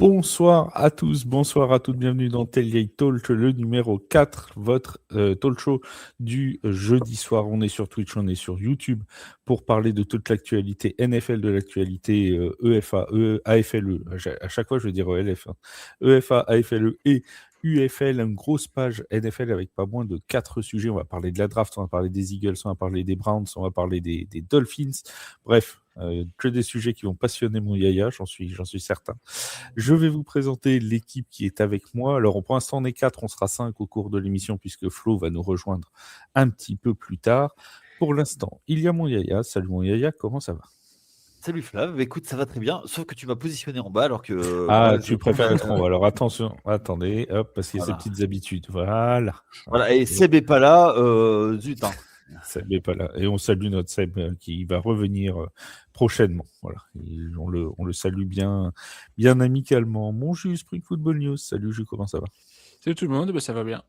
Bonsoir à tous, bonsoir à toutes, bienvenue dans Tailgate Talk, le numéro 4, votre talk show du jeudi soir. On est sur Twitch, on est sur YouTube pour parler de toute l'actualité NFL, de l'actualité EFA, AFLE, à chaque fois je vais dire ELF, hein. EFA, AFLE et UFL, une grosse page NFL avec pas moins de 4 sujets. On va parler de la draft, on va parler des Eagles, on va parler des Browns, on va parler des Dolphins. Bref, que des sujets qui vont passionner mon Yaya, j'en suis certain. Je vais vous présenter l'équipe qui est avec moi. Alors, pour l'instant, on est 4, on sera 5 au cours de l'émission puisque Flo va nous rejoindre un petit peu plus tard. Pour l'instant, il y a mon Yaya. Salut mon Yaya, comment ça va? Salut Flav, écoute, ça va très bien, sauf que tu m'as positionné en bas alors que. Ah, moi, tu préfères être en haut. Alors, attention, attendez, hop, parce qu'il y a ces Voilà. petites habitudes. Voilà. Voilà, et Seb est pas là, zut. Hein. Seb n'est pas là. Et on salue notre Seb qui va revenir prochainement. Voilà. Et on le salue bien amicalement. Mon Jus, Spring Football News. Salut Jus, comment ça va? Salut tout le monde, ça va bien.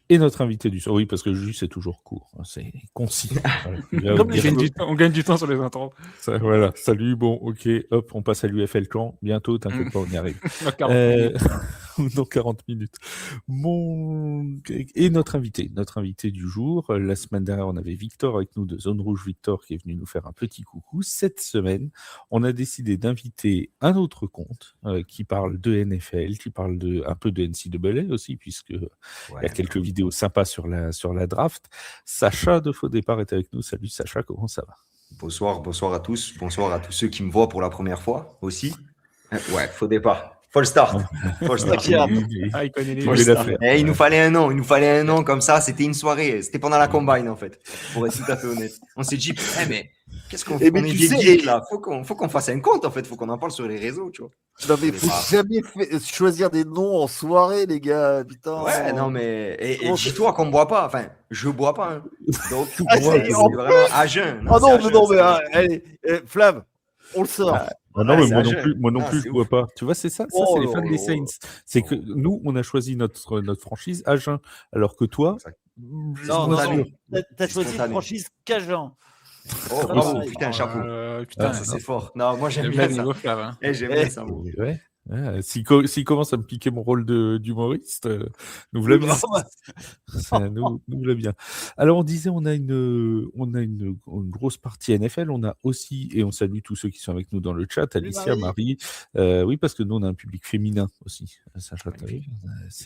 Et notre invité du soir, oui, parce que Jus, c'est toujours court, c'est concis. Voilà. On gagne du temps sur les intros. Voilà, salut, bon, ok, hop, on passe à l'UFL Clan, bientôt, t'inquiète pas, on y arrive. Dans 40 minutes. Et notre invité du jour, la semaine dernière, on avait Victor avec nous de Zone Rouge Victor qui est venu nous faire un petit coucou. Cette semaine, on a décidé d'inviter un autre compte qui parle de NFL, qui parle un peu de NCAA aussi, puisque il y a quelques vidéos sympas sur la draft. Sacha de Faux Départ est avec nous. Salut Sacha, comment ça va? Bonsoir à tous. Bonsoir à tous ceux qui me voient pour la première fois aussi. Ouais, Faux Départ. Fall start. Il nous fallait un an comme ça. C'était une soirée. C'était pendant la combine en fait. Pour être tout à fait honnête. On s'est dit, mais qu'est-ce qu'on fait? On est dédié là. Faut qu'on fasse un compte en fait. Faut qu'on en parle sur les réseaux, tu vois. Non mais faut jamais choisir des noms en soirée, les gars. Putain. Ouais, non mais et dis-toi qu'on boit pas. Enfin, je bois pas. Hein. Donc c'est vraiment à jeun. Non mais allez, Flav, on le sort. Non, mais moi non plus, je ne vois pas. Tu vois, c'est ça, c'est les fans des Saints. C'est que nous, on a choisi notre franchise à jeun, alors que toi, non, t'as choisi une franchise Cajun. Oh, bravo, putain, chapeau. Putain, ça c'est fort. Non, moi j'aime bien ça. J'aime bien ça. Ouais. S'il commence à me piquer mon rôle d'humoriste, nous voilà bien. Nous voilà bien. Alors on disait, on a une grosse partie NFL. On a aussi, et on salue tous ceux qui sont avec nous dans le chat, Alicia, Marie. Oui, parce que nous on a un public féminin aussi. Sacha,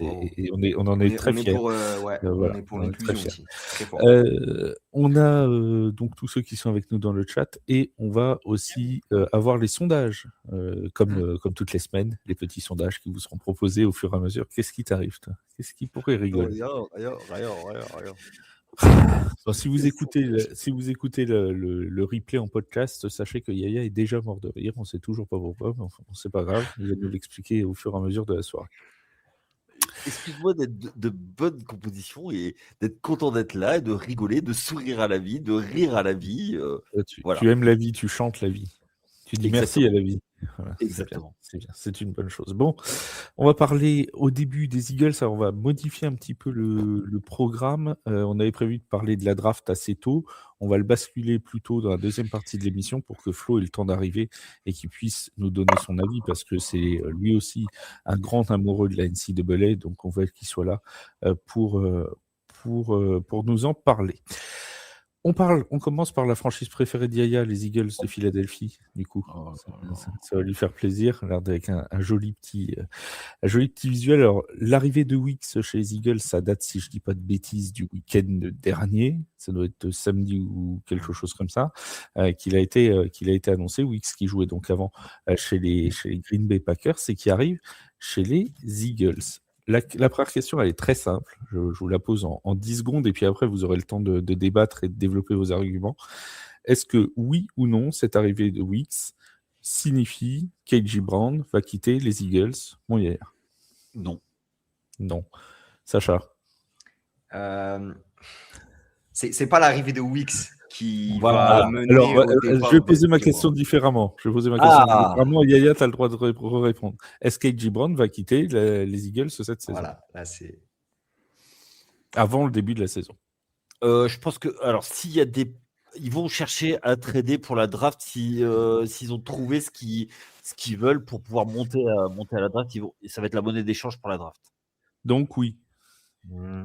et on en est très fiers. On est pour l'inclusion aussi. Très fort. On a donc tous ceux qui sont avec nous dans le chat, et on va aussi avoir les sondages comme toutes les semaines. Les petits sondages qui vous seront proposés au fur et à mesure. Qu'est-ce qui t'arrive, toi? Qu'est-ce qui pourrait rigoler? Rien. Bon, si vous écoutez le replay en podcast, sachez que Yaya est déjà mort de rire. On ne sait toujours pas pourquoi, mais enfin, c'est pas grave. Il va nous l'expliquer au fur et à mesure de la soirée. Excuse-moi d'être de bonne composition et d'être content d'être là et de rigoler, de sourire à la vie, de rire à la vie. Tu aimes la vie, tu chantes la vie. Tu dis merci à la vie. Voilà, exactement. C'est bien, c'est une bonne chose. Bon, on va parler au début des Eagles. Alors, on va modifier un petit peu le programme. On avait prévu de parler de la draft assez tôt. On va le basculer plutôt dans la deuxième partie de l'émission pour que Flo ait le temps d'arriver et qu'il puisse nous donner son avis, parce que c'est lui aussi un grand amoureux de la NCAA. Donc, on veut qu'il soit là pour nous en parler. On commence par la franchise préférée d'Yaya, les Eagles de Philadelphie, du coup. Ça va lui faire plaisir, avec un joli petit visuel. Alors, l'arrivée de Weeks chez les Eagles, ça date, si je ne dis pas de bêtises, du week-end dernier. Ça doit être samedi ou quelque chose comme ça, qu'il a été annoncé. Weeks qui jouait donc avant chez les Green Bay Packers, et qui arrive chez les Eagles. La première question, elle est très simple. Je vous la pose en 10 secondes, et puis après, vous aurez le temps de débattre et de développer vos arguments. Est-ce que, oui ou non, cette arrivée de Weeks signifie KJ Brown va quitter les Eagles, mon Yaya? Non. Sacha? C'est pas l'arrivée de Weeks qui va mener au départ. Je vais poser ma question différemment. Yaya, tu as le droit de répondre. Est-ce que KJ Brown va quitter les Eagles cette saison? Voilà, là c'est... Avant le début de la saison. Je pense que, alors, s'il y a des ils vont chercher à trader pour la draft s'ils ont trouvé ce qu'ils veulent pour pouvoir monter à la draft. Ça va être la monnaie d'échange pour la draft. Donc oui. Hmm.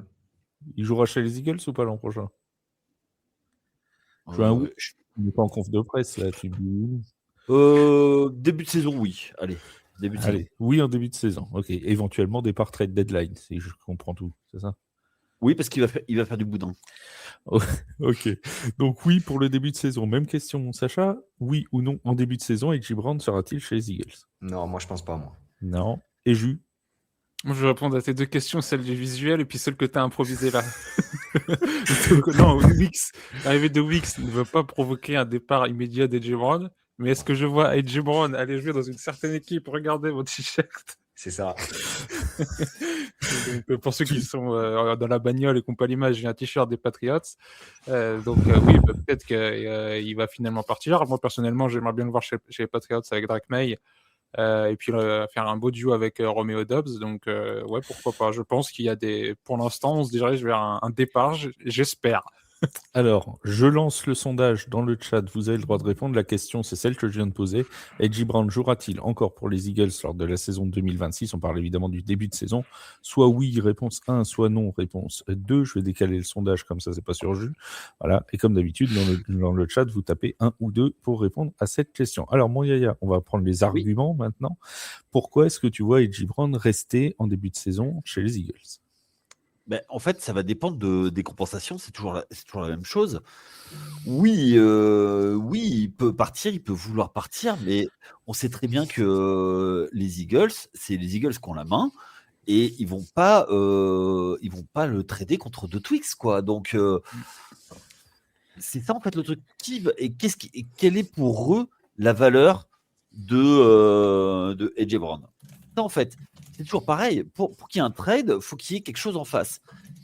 Il jouera chez les Eagles ou pas l'an prochain? Je veux un oui. On n'est pas en conf de presse là. Tu dis... Début de saison, oui. Allez, début de saison. Oui, en début de saison. Ok. Éventuellement départ trade deadline, si je comprends tout, c'est ça? Oui, parce qu'il va faire du boudin. Ok. Donc oui pour le début de saison. Même question, Sacha. Oui ou non en début de saison, A.J. Brown sera-t-il chez les Eagles? Non, moi je pense pas, moi. Non. Et Jus? Moi, je vais répondre à tes deux questions, celle du visuel et puis celle que tu as improvisée là. Non, l'arrivée de Wicks ne veut pas provoquer un départ immédiat d'A.J. Brown, mais est-ce que je vois A.J. Brown aller jouer dans une certaine équipe? Regardez mon t-shirt. C'est ça. Donc, pour ceux qui sont dans la bagnole et qui n'ont pas l'image, j'ai un t-shirt des Patriots. Oui, peut-être qu'il va finalement partir. Moi, personnellement, j'aimerais bien le voir chez les Patriots avec Drake May. Et puis faire un beau duo avec Romeo Doubs. Donc, ouais, pourquoi pas. Je pense qu'il y a pour l'instant, on se dirige vers un départ, j'espère. Alors, je lance le sondage dans le chat. Vous avez le droit de répondre. La question, c'est celle que je viens de poser. A.J. Brown jouera-t-il encore pour les Eagles lors de la saison 2026? On parle évidemment du début de saison. Soit oui, réponse 1, soit non, réponse 2. Je vais décaler le sondage comme ça, c'est pas sur jus. Voilà. Et comme d'habitude, dans le chat, vous tapez 1 ou 2 pour répondre à cette question. Alors, mon Yaya, on va prendre les arguments maintenant. Pourquoi est-ce que tu vois A.J. Brown rester en début de saison chez les Eagles? En fait, ça va dépendre des compensations. C'est toujours la même chose. Oui, il peut partir, il peut vouloir partir, mais on sait très bien que les Eagles, c'est les Eagles qui ont la main et ils vont pas le trader contre deux Twix, quoi. Donc c'est ça en fait le truc. Quelle est pour eux la valeur de A.J. Brown? Ça, en fait, c'est toujours pareil. Pour qu'il y ait un trade, il faut qu'il y ait quelque chose en face.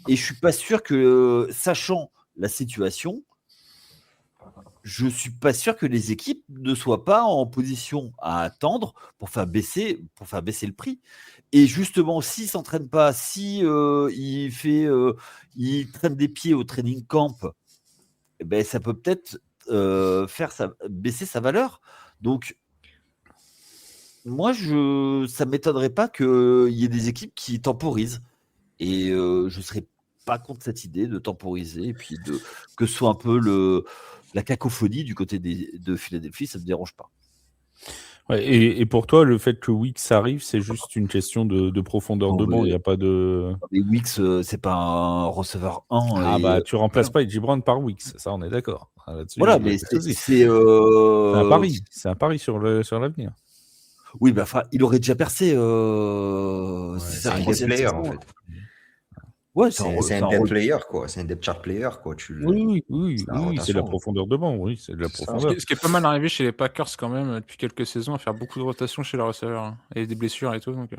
Et je suis pas sûr que, sachant la situation, je suis pas sûr que les équipes ne soient pas en position à attendre pour faire baisser le prix. Et justement, s'il s'entraîne pas, si il traîne des pieds au training camp, ça peut peut-être baisser sa valeur. Donc moi, ça ne m'étonnerait pas qu'il y ait des équipes qui temporisent. Et je ne serais pas contre cette idée de temporiser et puis que ce soit un peu la cacophonie du côté de Philadelphie, ça ne me dérange pas. Ouais, et pour toi, le fait que Wicks arrive, c'est juste une question de profondeur de banc. Il n'y a pas de. Mais Wicks, c'est pas un receveur 1. Tu remplaces pas A.J. Brown par Wicks, ça on est d'accord. Là-dessus, voilà, mais c'est un pari. C'est un pari sur l'avenir. Oui, il aurait déjà percé. C'est un depth player en fait. Ouais, c'est un depth player, quoi. C'est un depth chart player, quoi. Oui, c'est de la profondeur de banc. Oui, c'est de la profondeur. Ce qui est pas mal arrivé chez les Packers quand même depuis quelques saisons à faire beaucoup de rotation chez les receveurs et des blessures et tout. Donc...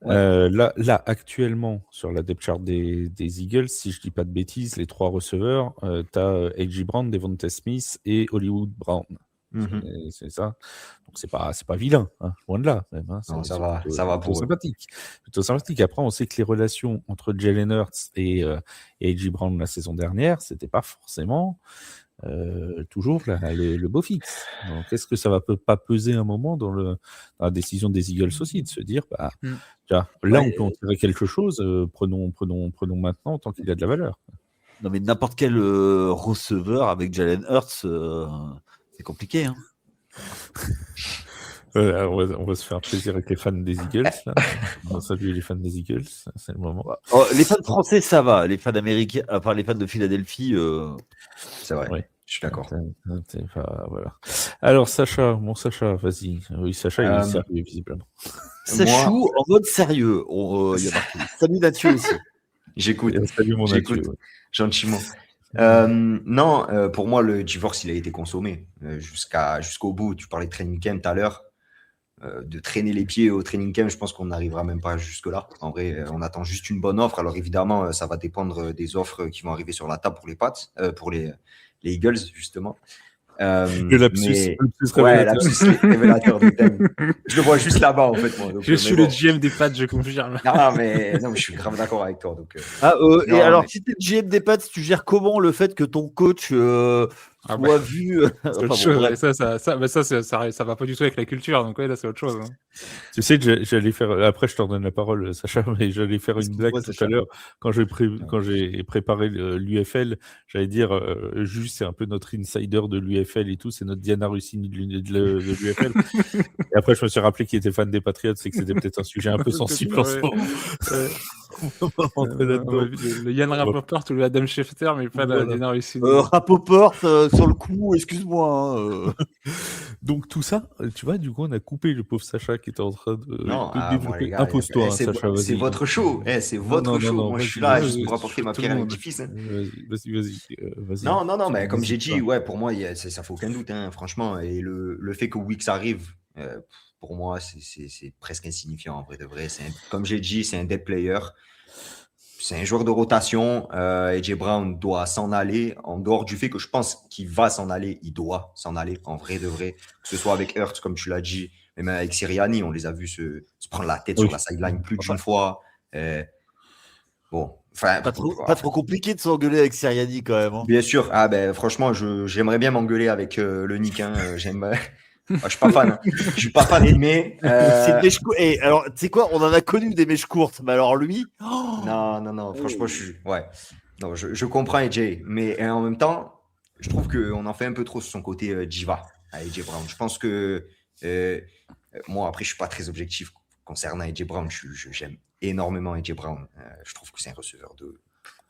Là, actuellement, sur la depth chart des Eagles, si je dis pas de bêtises, les 3 receveurs, tu as A.J. Brown, Devonta Smith et Hollywood Brown. C'est ça. Donc c'est pas vilain, hein, loin de là même. Hein. Non, ça va pour sympathique. Plutôt sympathique. Après, on sait que les relations entre Jalen Hurts et A.J. Brown la saison dernière, c'était pas forcément toujours le beau fixe. Donc est-ce que ça va pas peser un moment dans la décision des Eagles aussi de se dire là on peut en tirer quelque chose, prenons maintenant tant qu'il a de la valeur. Non mais n'importe quel receveur avec Jalen Hurts, c'est compliqué, hein. On va se faire plaisir avec les fans des Eagles. Là. On va saluer les fans des Eagles, c'est le moment. Les fans français, ça va. Les fans américains, enfin les fans de Philadelphie, c'est vrai. Oui. Je suis d'accord. Voilà. Alors Sacha, vas-y. Oui, Sacha, il est sérieux visiblement. Sachou en mode sérieux. Il y a marqué. Salut Mathieu aussi. J'écoute. Salut mon Mathieu. Gentiment. Non, pour moi, le divorce, il a été consommé jusqu'au bout. Tu parlais de training camp tout à l'heure. De traîner les pieds au training camp, je pense qu'on n'arrivera même pas jusque-là. En vrai, on attend juste une bonne offre. Alors évidemment, ça va dépendre des offres qui vont arriver sur la table pour les Pats, pour les Eagles, justement. Le lapsus, Mais lapsus ouais, révélateur. lapsus révélateur de thème. Je le vois juste là-bas en fait, moi. Donc, Je mais suis bon. le GM des pattes, je confirme. Non, mais non, je suis grave d'accord avec toi. Donc, Et non, alors, mais- si t'es GM des Pats, tu gères comment le fait que ton coach Ah soit vu C'est enfin, autre bon, chose. bref. Et ça va pas du tout avec la culture. Donc, ouais, là, c'est autre chose. Hein. Tu sais que j'allais faire. Après, je te redonne la parole, Sacha, mais j'allais faire une Excuse-moi, blague tout Sacha. à l'heure quand j'ai préparé l'UFL. J'allais dire, juste, c'est un peu notre insider de l'UFL et tout. C'est notre Diana Russini de l'UFL. Et après, je me suis rappelé qu'il était fan des Patriots et que c'était peut-être un sujet un peu sensible en ce Ouais. moment. On va pas rentrer là-dedans. Le Yann Rapoport ou le Adam Schefter, mais pas la Voilà. Diana Russini. Rapoport sur le coup, excuse-moi. Donc tout ça, tu vois, du coup, on a coupé le pauvre Sacha qui était en train de non, moi, développer. les gars, Impose-toi, hein, c'est Sacha, vas-y. c'est votre show. C'est Non, votre non, show. non, Moi, je vas-y, suis là vas-y, juste pour vas-y, apporter ma tout le pierre à monde. l'édifice. Hein. Vas-y. Non, mais comme j'ai N'hésite dit, pas. ouais, pour moi, ça fait aucun doute, hein, franchement. Et le fait que Wix arrive, pour moi, c'est presque insignifiant en vrai de vrai. Comme j'ai dit, c'est un dead player. C'est un joueur de rotation. AJ Brown doit s'en aller. En dehors du fait que je pense qu'il va s'en aller, il doit s'en aller en vrai de vrai. Que ce soit avec Hurts, comme tu l'as dit, mais même avec Sirianni, on les a vus se prendre la tête Oui. sur la sideline plus d'une fois. Bon, enfin, Pas trop compliqué de s'engueuler avec Sirianni quand même. Hein. bien sûr. Ah ben franchement, j'aimerais bien m'engueuler avec le Nick. Hein. J'aime. Je suis pas fan. Hein. Je suis pas fan, mais C'est une mèche courte. Et alors, tu sais quoi, on en a connu des mèches courtes, mais alors lui. non. Franchement, ouais. Non, je comprends AJ, mais en même temps, je trouve qu'on en fait un peu trop sur son côté diva à AJ Brown. Je pense que moi, après, je suis pas très objectif concernant AJ Brown. J'aime énormément AJ Brown. Je trouve que c'est un receveur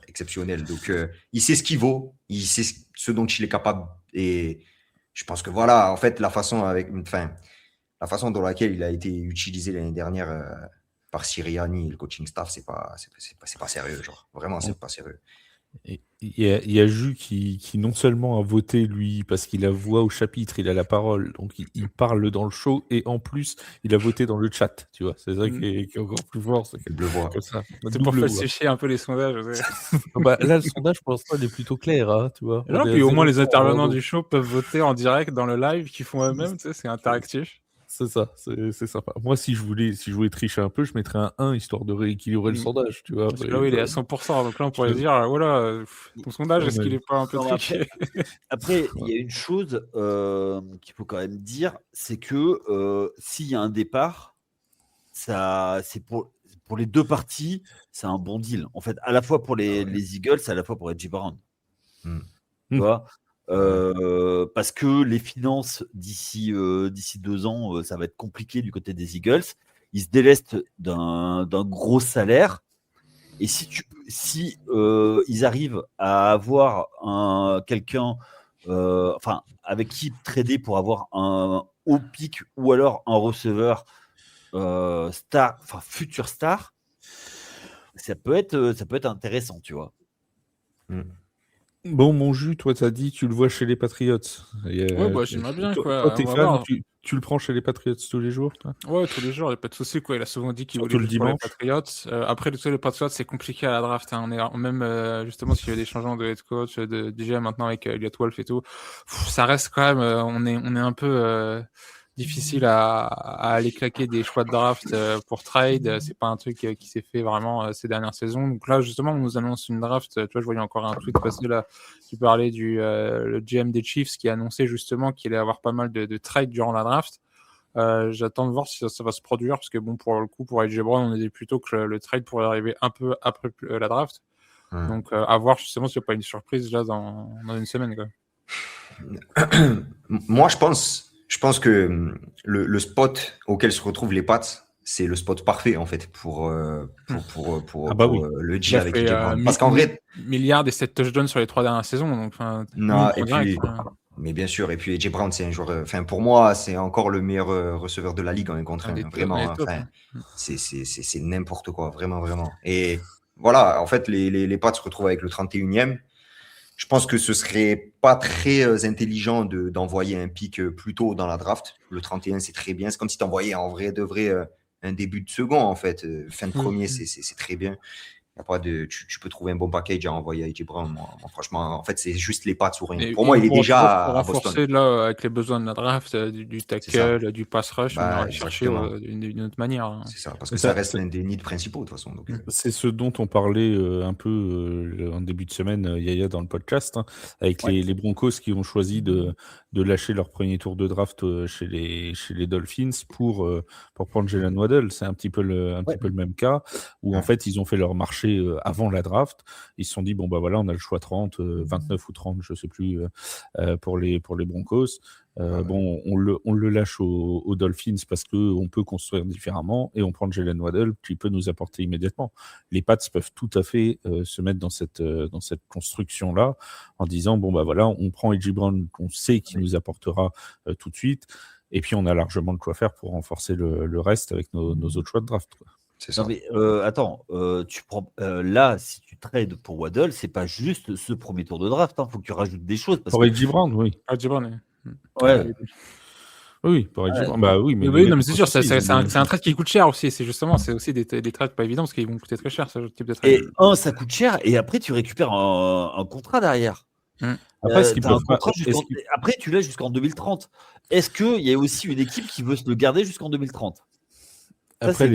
exceptionnel. Donc, il sait ce qu'il vaut, il sait ce dont il est capable. Et je pense que voilà, en fait, la façon dont laquelle il a été utilisé l'année dernière par Sirianni et le coaching staff, c'est pas sérieux, genre. Vraiment, c'est pas sérieux. Il y a Jus qui non seulement a voté, lui, parce qu'il a voix au chapitre, il a la parole, donc il parle dans le show, et en plus, il a voté dans le chat, tu vois. C'est ça qui est encore plus fort. C'est Double voix. comme ça. C'est pour falsifier un peu les sondages. Bah, là, le sondage, pour l'instant, il est plutôt clair, hein, tu vois. Non, puis au moins, les intervenants du show peuvent voter en direct dans le live qu'ils font eux-mêmes, tu sais, c'est interactif. C'est ça, c'est sympa. Moi, si je voulais tricher un peu, je mettrais un 1 histoire de rééquilibrer le sondage, tu vois. Parce que là, oui, il est à 100%, donc là, on pourrait dire, voilà, ton sondage, est-ce qu'il est pas un peu triché? Après, il y a une chose qu'il faut quand même dire, c'est que s'il y a un départ, c'est pour les deux parties, c'est un bon deal. En fait, à la fois pour les Eagles, à la fois pour AJ Brown. Tu vois parce que les finances d'ici 2 ans, ça va être compliqué du côté des Eagles. Ils se délestent d'un gros salaire. Et si ils arrivent à avoir quelqu'un avec qui trader pour avoir un haut pick ou alors un receveur futur star, ça peut être intéressant, tu vois. Bon, mon Jus, toi, t'as dit, tu le vois chez les Patriots. Ouais, bah, j'aimerais bien, quoi. Toi, t'es On va fan, voir. tu le prends chez les Patriots tous les jours, toi? Ouais, tous les jours, il n'y a pas de souci, quoi. Il a souvent dit qu'il Surtout voulait le juste pour les dimanche. Patriots. Après, les Patriots, c'est compliqué à la draft. Hein. On est même, justement, s'il y a des changements de head coach, déjà maintenant avec Elliott Wolf et tout, ça reste quand même, on est un peu difficile à aller claquer des choix de draft pour trade. C'est pas un truc qui s'est fait vraiment ces dernières saisons. Donc là, justement, on nous annonce une draft. Tu vois, je voyais encore un tweet passer là qui parlait le GM des Chiefs qui annonçait justement qu'il allait avoir pas mal de trades durant la draft. J'attends de voir si ça va se produire parce que bon, pour le coup, pour AJ Brown, on était plutôt que le trade pourrait arriver un peu après la draft. Donc à voir justement s'il n'y a pas une surprise là dans une semaine, quoi. Moi, je pense que le spot auquel se retrouvent les Pats, c'est le spot parfait en fait pour le deal avec AJ Brown. Parce qu'en vrai, milliards et 7 touchdowns sur les 3 dernières saisons. Donc, mais bien sûr, et puis AJ Brown, c'est un joueur. Pour moi, c'est encore le meilleur receveur de la ligue en 1 contre 1. Vraiment, c'est n'importe quoi, vraiment. Et voilà, en fait, les Pats se retrouvent avec le 31e. Je pense que ce serait pas très intelligent d'envoyer un pick plus tôt dans la draft. Le 31, c'est très bien. C'est comme si tu envoyais en vrai de vrai un début de second, en fait. Fin de premier, c'est très bien. Y a pas de, tu peux trouver un bon package à envoyer à AJ Brown. Moi, franchement, en fait, c'est juste les pattes ou rien. Et Pour moi, il est pour déjà à renforcer Boston. là, avec les besoins de la draft, du C'est ça. tackle, du pass rush, on Bah, ira le chercher exactement. d'une autre manière. Hein. C'est ça, parce Mais que ça ça, reste l'un des needs principaux de toute façon. Donc, c'est ce dont on parlait un peu en début de semaine, Yaya, dans le podcast, hein, avec Ouais. les Broncos qui ont choisi de lâcher leur premier tour de draft chez les Dolphins pour prendre Jalen Waddle. C'est un petit peu le même cas, où en Ouais. fait, ils ont fait leur marché avant la draft. Ils se sont dit, bon, bah voilà, on a le choix 30, 29 ou 30, je sais plus, pour les Broncos. Ouais. Bon, on le lâche aux Dolphins parce qu'on peut construire différemment et on prend Jalen Waddle qui peut nous apporter immédiatement. Les Pats peuvent tout à fait se mettre dans cette construction-là en disant, bon, bah voilà, on prend A.J. Brown qu'on sait qu'il nous apportera tout de suite et puis on a largement de quoi faire pour renforcer le reste avec nos autres choix de draft, quoi. c'est ça. Non, mais attends, tu prends là, si tu trades pour Waddle, c'est pas juste ce premier tour de draft. Faut que tu rajoutes des choses. Parce Pour que, A.J. Brown, oui. Ah, Gibran, ouais, Oui, pour A.J. Brown. Bah oui, mais oui, les non, mais mecs c'est sûr, aussi, ils ont c'est un trade qui coûte cher aussi. C'est aussi des trades pas évidents parce qu'ils vont coûter très cher, ce type de trade. et ça coûte cher, et après, tu récupères un contrat derrière. Après, ce qu'ils T'as un peuvent pas. contrat après, tu l'as jusqu'en 2030. Est-ce qu'il y a aussi une équipe qui veut se le garder jusqu'en 2030? Ça, Après,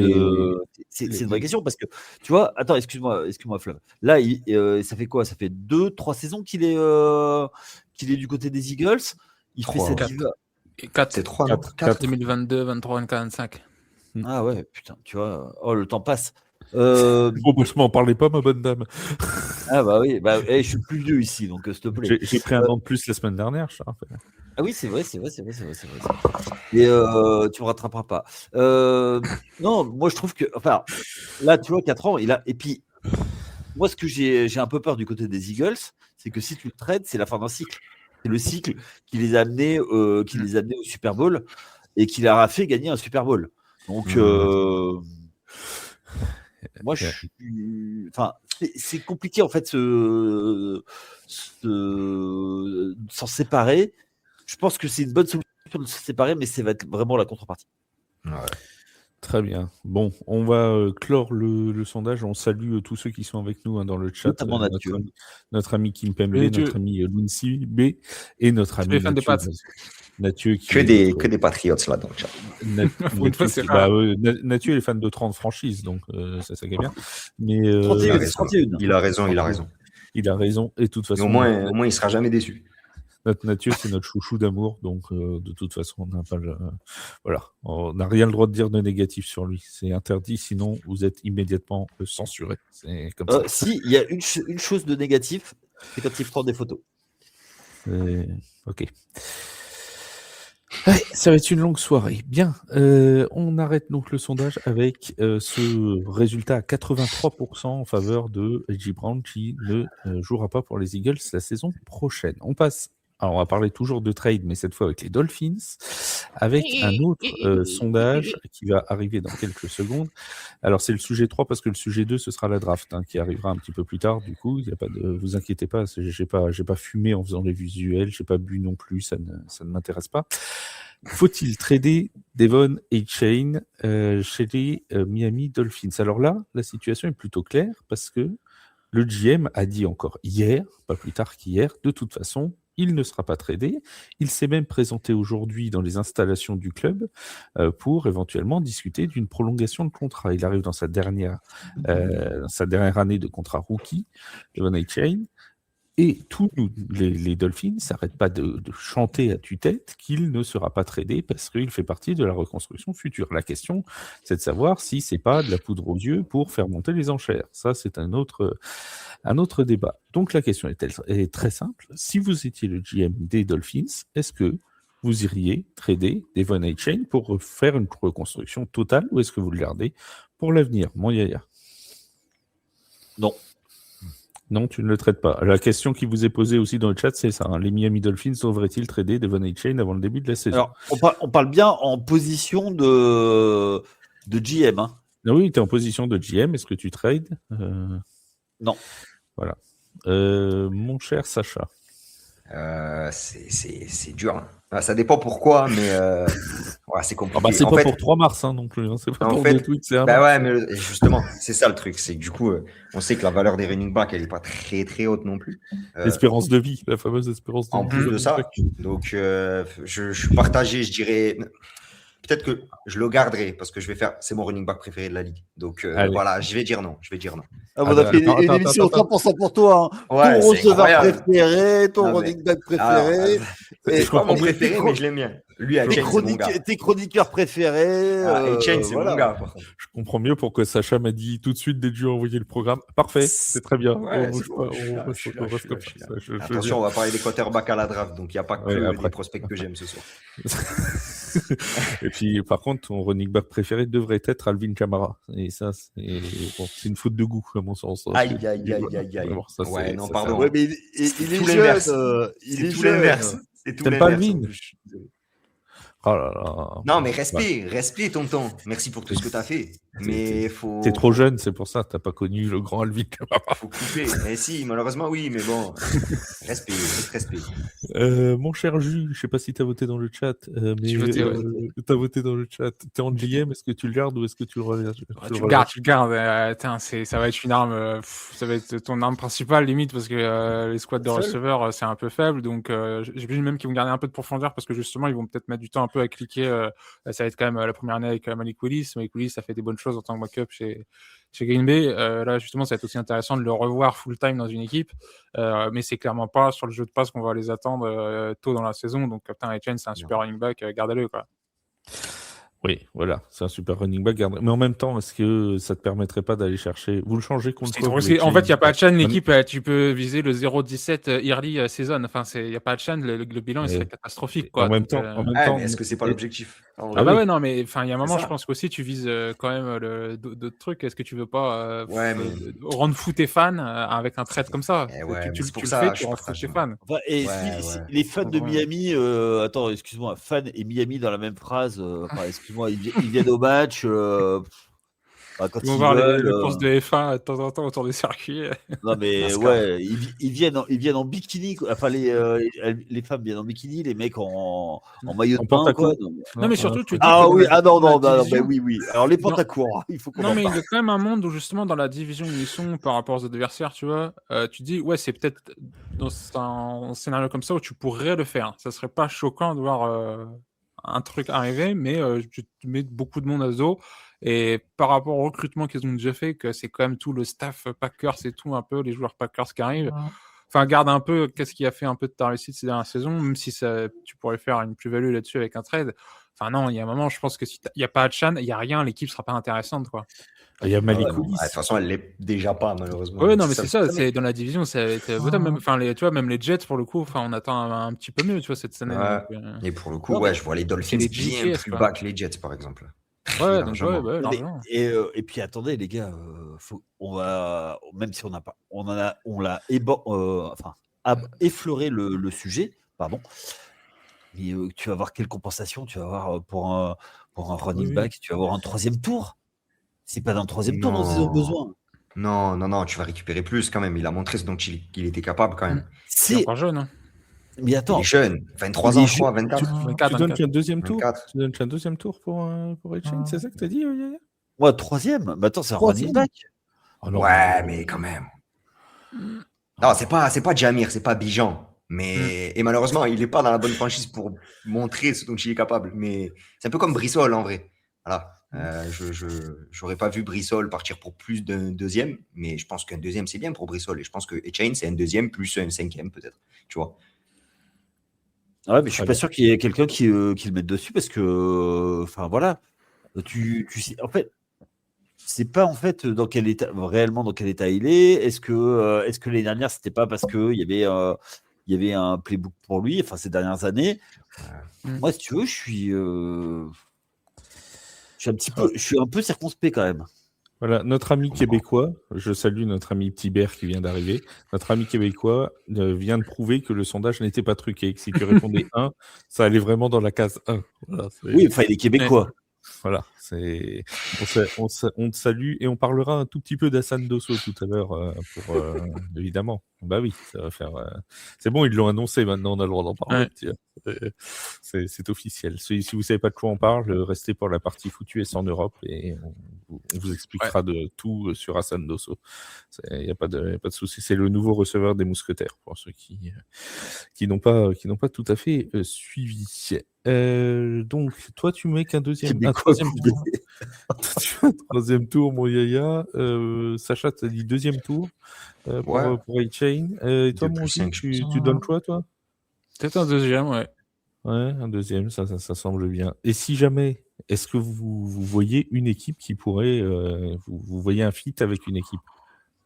c'est une vraie question parce que, tu vois, attends, excuse-moi, Flav. Là, ça fait quoi? Ça fait 2-3 saisons qu'il est du côté des Eagles. Il fait Trois. cette Quatre. diva. Et 4, C'est 3, Quatre. 2022, 23, 45. Ah ouais, putain, tu vois. Oh, le temps passe. Bon, bah, je m'en parlais pas, ma bonne dame. Ah bah oui, je suis plus vieux ici, donc s'il te plaît. J'ai pris un an de plus la semaine dernière, je te rappelle. Ah oui, c'est vrai. Et tu me rattraperas pas. Non, moi je trouve que, enfin, là, tu vois, 4 ans, il a. Et puis, moi, ce que j'ai un peu peur du côté des Eagles, c'est que si tu le trades, c'est la fin d'un cycle. C'est le cycle qui les a amenés, au Super Bowl et qui leur a fait gagner un Super Bowl. Donc, moi, enfin, c'est compliqué en fait s'en séparer. Je pense que c'est une bonne solution de se séparer, mais ça va être vraiment la contrepartie. Ouais. Très bien. Bon, on va clore le sondage. On salue tous ceux qui sont avec nous dans le chat. Notamment Nathieu. Notre ami Kim Pembe, Oui, notre ami Luncy B et notre ami les fans des Pats. Nathieu qui Que des Patriots là dans le chat. Une fois, c'est rare. Nathieu est fan de 30 franchises, donc ça qui est bien. Mais 31. Il a raison. il a raison. Et de toute Mais façon, au moins, il sera jamais déçu. notre Nathieu, c'est notre chouchou d'amour, donc de toute façon, on n'a pas voilà, on n'a rien le droit de dire de négatif sur lui. C'est interdit, sinon vous êtes immédiatement censuré. C'est comme ça. Si, il y a une chose de négatif, c'est quand il prend des photos. Ok. Ouais, ça va être une longue soirée. Bien, on arrête donc le sondage avec ce résultat à 83% en faveur de A.J. Brown qui ne jouera pas pour les Eagles la saison prochaine. On passe. Alors, on va parler toujours de trade, mais cette fois avec les Dolphins, avec un autre sondage qui va arriver dans quelques secondes. Alors, c'est le sujet 3 parce que le sujet 2, ce sera la draft qui arrivera un petit peu plus tard. Du coup, il y a pas de, vous inquiétez pas, j'ai pas fumé en faisant les visuels, j'ai pas bu non plus, ça ne m'intéresse pas. Faut-il trader Devon A-Chain chez les Miami Dolphins? Alors là, la situation est plutôt claire parce que le GM a dit encore hier, pas plus tard qu'hier, de toute façon, il ne sera pas tradé. Il s'est même présenté aujourd'hui dans les installations du club pour éventuellement discuter d'une prolongation de contrat. Il arrive dans sa dernière année de contrat rookie, Devon A-Chain. Et tous les Dolphins ne s'arrêtent pas de chanter à tue-tête qu'il ne sera pas tradé parce qu'il fait partie de la reconstruction future. La question, c'est de savoir si c'est pas de la poudre aux yeux pour faire monter les enchères. Ça, c'est un autre débat. Donc la question est très simple. Si vous étiez le GM des Dolphins, est-ce que vous iriez trader Devon A-Chain pour faire une reconstruction totale ou est-ce que vous le gardez pour l'avenir, mon Yaya? Non. Non, tu ne le traites pas. La question qui vous est posée aussi dans le chat, c'est ça. Les Miami Dolphins devraient-ils trader Devon A-Chain avant le début de la saison? Alors, on parle bien en position de GM. Ah oui, tu es en position de GM. Est-ce que tu trades? Non. Voilà. Mon cher Sacha. C'est dur. Ça dépend pourquoi, mais ouais, c'est Ah compliqué. bah, c'est En pas fait, pour 3 mars non plus. C'est pas en pour fait, des tweets, c'est un bah mars. ouais, mais justement, c'est ça le truc. C'est que du coup, on sait que la valeur des running backs, elle n'est pas très très haute non plus. L'espérance de vie, la fameuse espérance de En vie. plus du de running ça, back. donc je suis partagé, je dirais. Peut-être que je le garderai parce que c'est mon running back préféré de la ligue. Donc Allez. voilà, je vais dire non. Je vais dire non. Ah, on a fait une émission 100% pour toi. Hein. Ouais, Ton c'est receveur incroyable. préféré, ton Non, mais- running back Alors, préféré. c'est je pas mon comprends mieux. préféré, mais je l'aime bien. Lui, Tes, Etienne, c'est mon gars. tes chroniqueurs préférés. Etienne, c'est voilà. mon gars, par contre. Je comprends mieux pourquoi Sacha m'a dit tout de suite dès que je lui ai envoyé le programme. Parfait, c'est très bien. Ouais, on bouge c'est pas, bon, je suis là, je suis là, on reste comme je suis ça. là. Attention, on va parler des quarterbacks à la draft, donc il n'y a pas que Ouais, après. les prospects que j'aime ce soir. Et puis, par contre, ton running back préféré devrait être Alvin Kamara. Et ça, c'est une faute de goût, à mon sens. Aïe, aïe, aïe, aïe, aïe. Alors, ça, Ouais, c'est- non, ça, pardon. Ouais, mais il est tout jeune. l'inverse. Il C'est est tout jeune. l'inverse. C'est tout T'aimes pas l'inverse. Alvin en plus, je suis désolé. Oh là là. Non, mais respect, tonton. Merci pour tout ce que tu as fait. Mais faut. T'es trop jeune, c'est pour ça. T'as pas connu le grand Alvin Kamara. Faut couper. Mais si, malheureusement, oui, mais bon. Respect, respect. Mon cher Jus, je sais pas si t'as voté dans le chat, mais J'ai voté, ouais. t'as voté dans le chat. T'es en GM, est-ce que tu le gardes ou est-ce que tu le relèves? Tu le gardes, tu le gardes. Attends, ça va être une arme, ça va être ton arme principale limite parce que les squads de Seul. receveurs c'est un peu faible, donc j'ai vu même qu'ils vont garder un peu de profondeur parce que justement ils vont peut-être mettre du temps un peu à cliquer. Ça va être quand même la première année avec Malik Willis. Malik Willis a fait des bonnes choses en tant que backup chez Green Bay. Là justement ça va être aussi intéressant de le revoir full time dans une équipe, mais c'est clairement pas sur le jeu de passe qu'on va les attendre tôt dans la saison. Donc Captain Etienne c'est un super running back, gardez-le quoi. Oui, voilà, c'est un super running back. Mais en même temps, est-ce que ça te permettrait pas d'aller chercher? Vous le changez contre C'est quoi, trop vous, risqué. En fait, il n'y a pas de Etienne? chaîne, l'équipe, tu peux viser le 0-17 yearly season. Enfin, il n'y a pas de chaîne, le bilan il serait catastrophique. Quoi. En même Donc, temps, Mais est-ce que c'est pas l'objectif? En vrai, Ah bah oui. ouais, non, mais il y a un moment, ça. je pense qu'aussi tu vises quand même d'autres trucs. Est-ce que tu veux pas Ouais, mais- rendre fou tes fans avec un trade comme ça? ouais, mais Tu c'est pour le ça, fais, je tu suis rends fou partagé. tes fans. Enfin, et Ouais, si ouais. les fans de Ouais. Miami, attends, excuse-moi, fan et Miami dans la même phrase, enfin, excuse-moi, ils viennent au match. Quand Ils vont ils voir veulent, les courses de F1 de temps en temps autour des circuits. non mais NASCAR. ouais, ils viennent en bikini. Quoi. Enfin, les femmes viennent en bikini, les mecs en maillot En de bain. Quoi. porte-à-court. Non, mais surtout, tu dis Ah que oui, dans la non, division- mais oui. Alors les pantacours, il faut qu'on Non, en mais il parle. y a quand même un monde où, justement, dans la division où ils sont par rapport aux adversaires, tu vois, tu dis, ouais, c'est peut-être dans un scénario comme ça où tu pourrais le faire. Ça serait pas choquant de voir un truc arriver, mais tu mets beaucoup de monde à ce dos. Et par rapport au recrutement qu'ils ont déjà fait, que c'est quand même tout le staff Packers et tout, un peu, les joueurs Packers qui arrivent. Enfin, garde un peu qu'est-ce qui a fait un peu de ta réussite ces dernières saisons, même si tu pourrais faire une plus-value là-dessus avec un trade. Enfin, non, il y a un moment, je pense que s'il n'y a pas Chan, il n'y a rien, l'équipe sera pas intéressante, quoi. Il y a Malik Ouais, non. Willis. De toute façon, elle l'est déjà pas, malheureusement. Ouais, non, mais ça c'est le ça, c'est dans la division, ça va être même, enfin, tu vois, même les Jets, pour le coup, enfin, on attend un petit peu mieux, tu vois, cette année. Ouais. Donc, Et pour le coup, Non, ouais, mais- je vois les Dolphins les bien GTS, plus quoi. bas que les Jets, par exemple. ouais, donc, largement. ouais, Non, mais- largement. et puis attendez les gars, on va même si on n'a pas, on l'a effleuré le sujet, pardon. Mais tu vas voir quelle compensation tu vas avoir pour un running Oui. back, tu vas avoir un 3e tour. C'est pas dans le 3e tour dont ils ont besoin. Non, tu vas récupérer plus quand même. Il a montré ce dont il était capable quand même. C'est C'est encore jeune, hein. mais Il attends, est jeune, 23 Il est ans, je crois, 24. Tu 24, donnes qu'un deuxième tour 24. Tu donnes qu'un deuxième tour pour Etienne, c'est ça que t'as dit, Yaya? moi 3e. Mais attends, c'est un running 3e. back. Oh non, Ouais, mais quand même. Non, c'est pas Jamir, c'est pas Bijan. Mais et malheureusement, il n'est pas dans la bonne franchise pour montrer ce dont il est capable. Mais c'est un peu comme Brissol en vrai. Voilà. J'aurais pas vu Brissol partir pour plus d'un deuxième, mais je pense qu'un deuxième c'est bien pour Brissol. Et je pense que Etienne c'est un deuxième plus un 5e peut-être. Tu vois. Ouais, mais je suis pas sûr qu'il y ait quelqu'un qui le mette dessus parce que, enfin voilà, tu sais, en fait, c'est pas en fait réellement dans quel état il est. Est-ce que l'année dernière c'était pas parce que il y avait un playbook pour lui, enfin ces dernières années. Moi, si tu veux, je suis un peu circonspect quand même. Voilà, notre ami québécois, je salue notre ami Tibert qui vient d'arriver. Notre ami québécois vient de prouver que le sondage n'était pas truqué, que si tu répondais 1, ça allait vraiment dans la case 1. Voilà, Oui, enfin il est québécois. Voilà, on te salue et on parlera un tout petit peu d'Hassan Dosso tout à l'heure, évidemment. Bah oui, ça va faire. C'est bon, ils l'ont annoncé maintenant, on a le droit d'en parler. Ouais. Tiens. C'est officiel. Si vous savez pas de quoi on parle, restez pour la partie foutue en Europe et on vous expliquera de tout sur Hassan Dosso. Il n'y a pas de souci. C'est le nouveau receveur des Mousquetaires pour ceux qui n'ont pas tout à fait suivi. Donc, toi, tu mets qu'un troisième tour. Un troisième tour, mon Yaya. Sacha, tu as dit deuxième tour pour A-Chain. Et toi, mon J, tu donnes quoi, toi? Peut-être un deuxième, ouais. Ouais, un deuxième, ça semble bien. Et si jamais, est-ce que vous voyez une équipe qui pourrait... vous voyez un fit avec une équipe?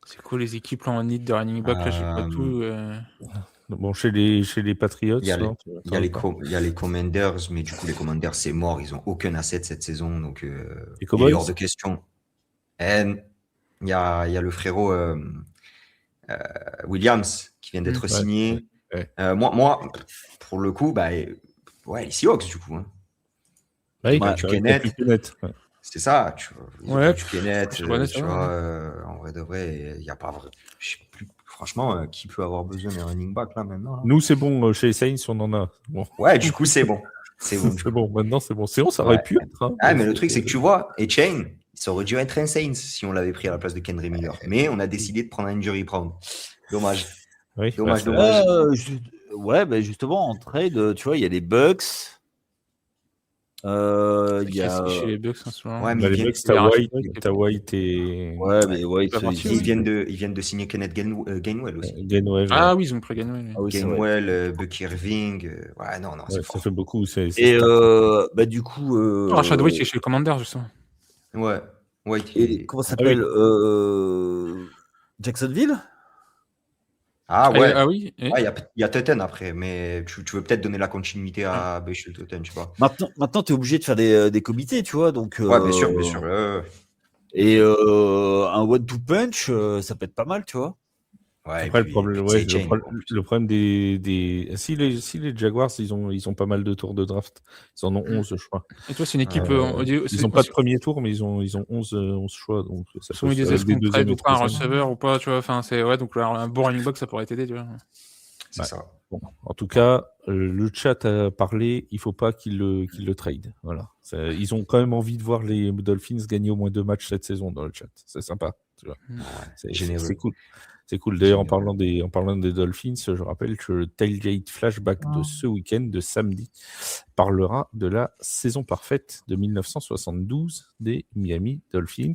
C'est quoi les équipes là en need de running back? Là, je sais pas tout. Bon, chez les Patriots, il y a les Commanders, mais du coup, les Commanders, c'est mort. Ils n'ont aucun asset cette saison. Donc, il est hors de question. Et il y a le frérot Williams qui vient d'être signé. Ouais. Moi, pour le coup, les Seahawks, du coup. Hein. Ouais, tu Kenneth. C'est ça. Tu Kenneth, tu vois, en vrai de vrai, il n'y a pas vrai. Je sais plus. Franchement, qui peut avoir besoin d'un running back là maintenant là? Nous, c'est bon. Chez les Saints, on en a. Bon. Ouais, du coup, c'est bon. C'est bon. Maintenant, c'est bon. Sinon, ça aurait pu être. Hein, mais le truc, c'est que tu vois, A-Chain, ça aurait dû être un Saints si on l'avait pris à la place de Kendry Miller. Mais on a décidé de prendre un Injury Brown. Dommage. Oui, dommage. Justement, en trade, tu vois, il y a les Bucks. Il y a chez les Bucks en ce moment. Ouais, mais les Bucks, t'as White et. Ouais, mais White, ils viennent de signer Kenneth Gainwell aussi. Gainwell. Ah oui, ils ont pris Gainwell. Gainwell, Bucky Irving. Non, c'est ça fait beaucoup. Et du coup. Rashad White, c'est chez les Commanders, justement. Ouais. White. Et comment ça s'appelle Jacksonville? Ah ouais. Ah oui. Il y a Totten après, mais tu veux peut-être donner la continuité à Bashir Totten, tu vois. Maintenant, tu es obligé de faire des comités, tu vois. Donc, ouais, bien sûr. Et un one-two punch, ça peut être pas mal, tu vois. Ouais, après, le problème des si les Jaguars, ils ont pas mal de tours de draft. Ils en ont 11, je crois. Et toi, c'est une équipe. Ils n'ont pas de premier tour, mais ils ont 11 choix. Donc, ça peut des trade ou pas un receveur ou pas, tu vois. Enfin, donc un bon running back, ça pourrait t'aider, tu vois. C'est ça. Bon, en tout cas, le chat a parlé. Il faut pas qu'il le trade. Voilà. Ils ont quand même envie de voir les Dolphins gagner au moins 2 matchs cette saison dans le chat. C'est sympa. Tu vois. C'est cool. C'est cool. D'ailleurs, en parlant des Dolphins, je rappelle que le Tailgate Flashback de ce week-end, de samedi, parlera de la saison parfaite de 1972 des Miami Dolphins.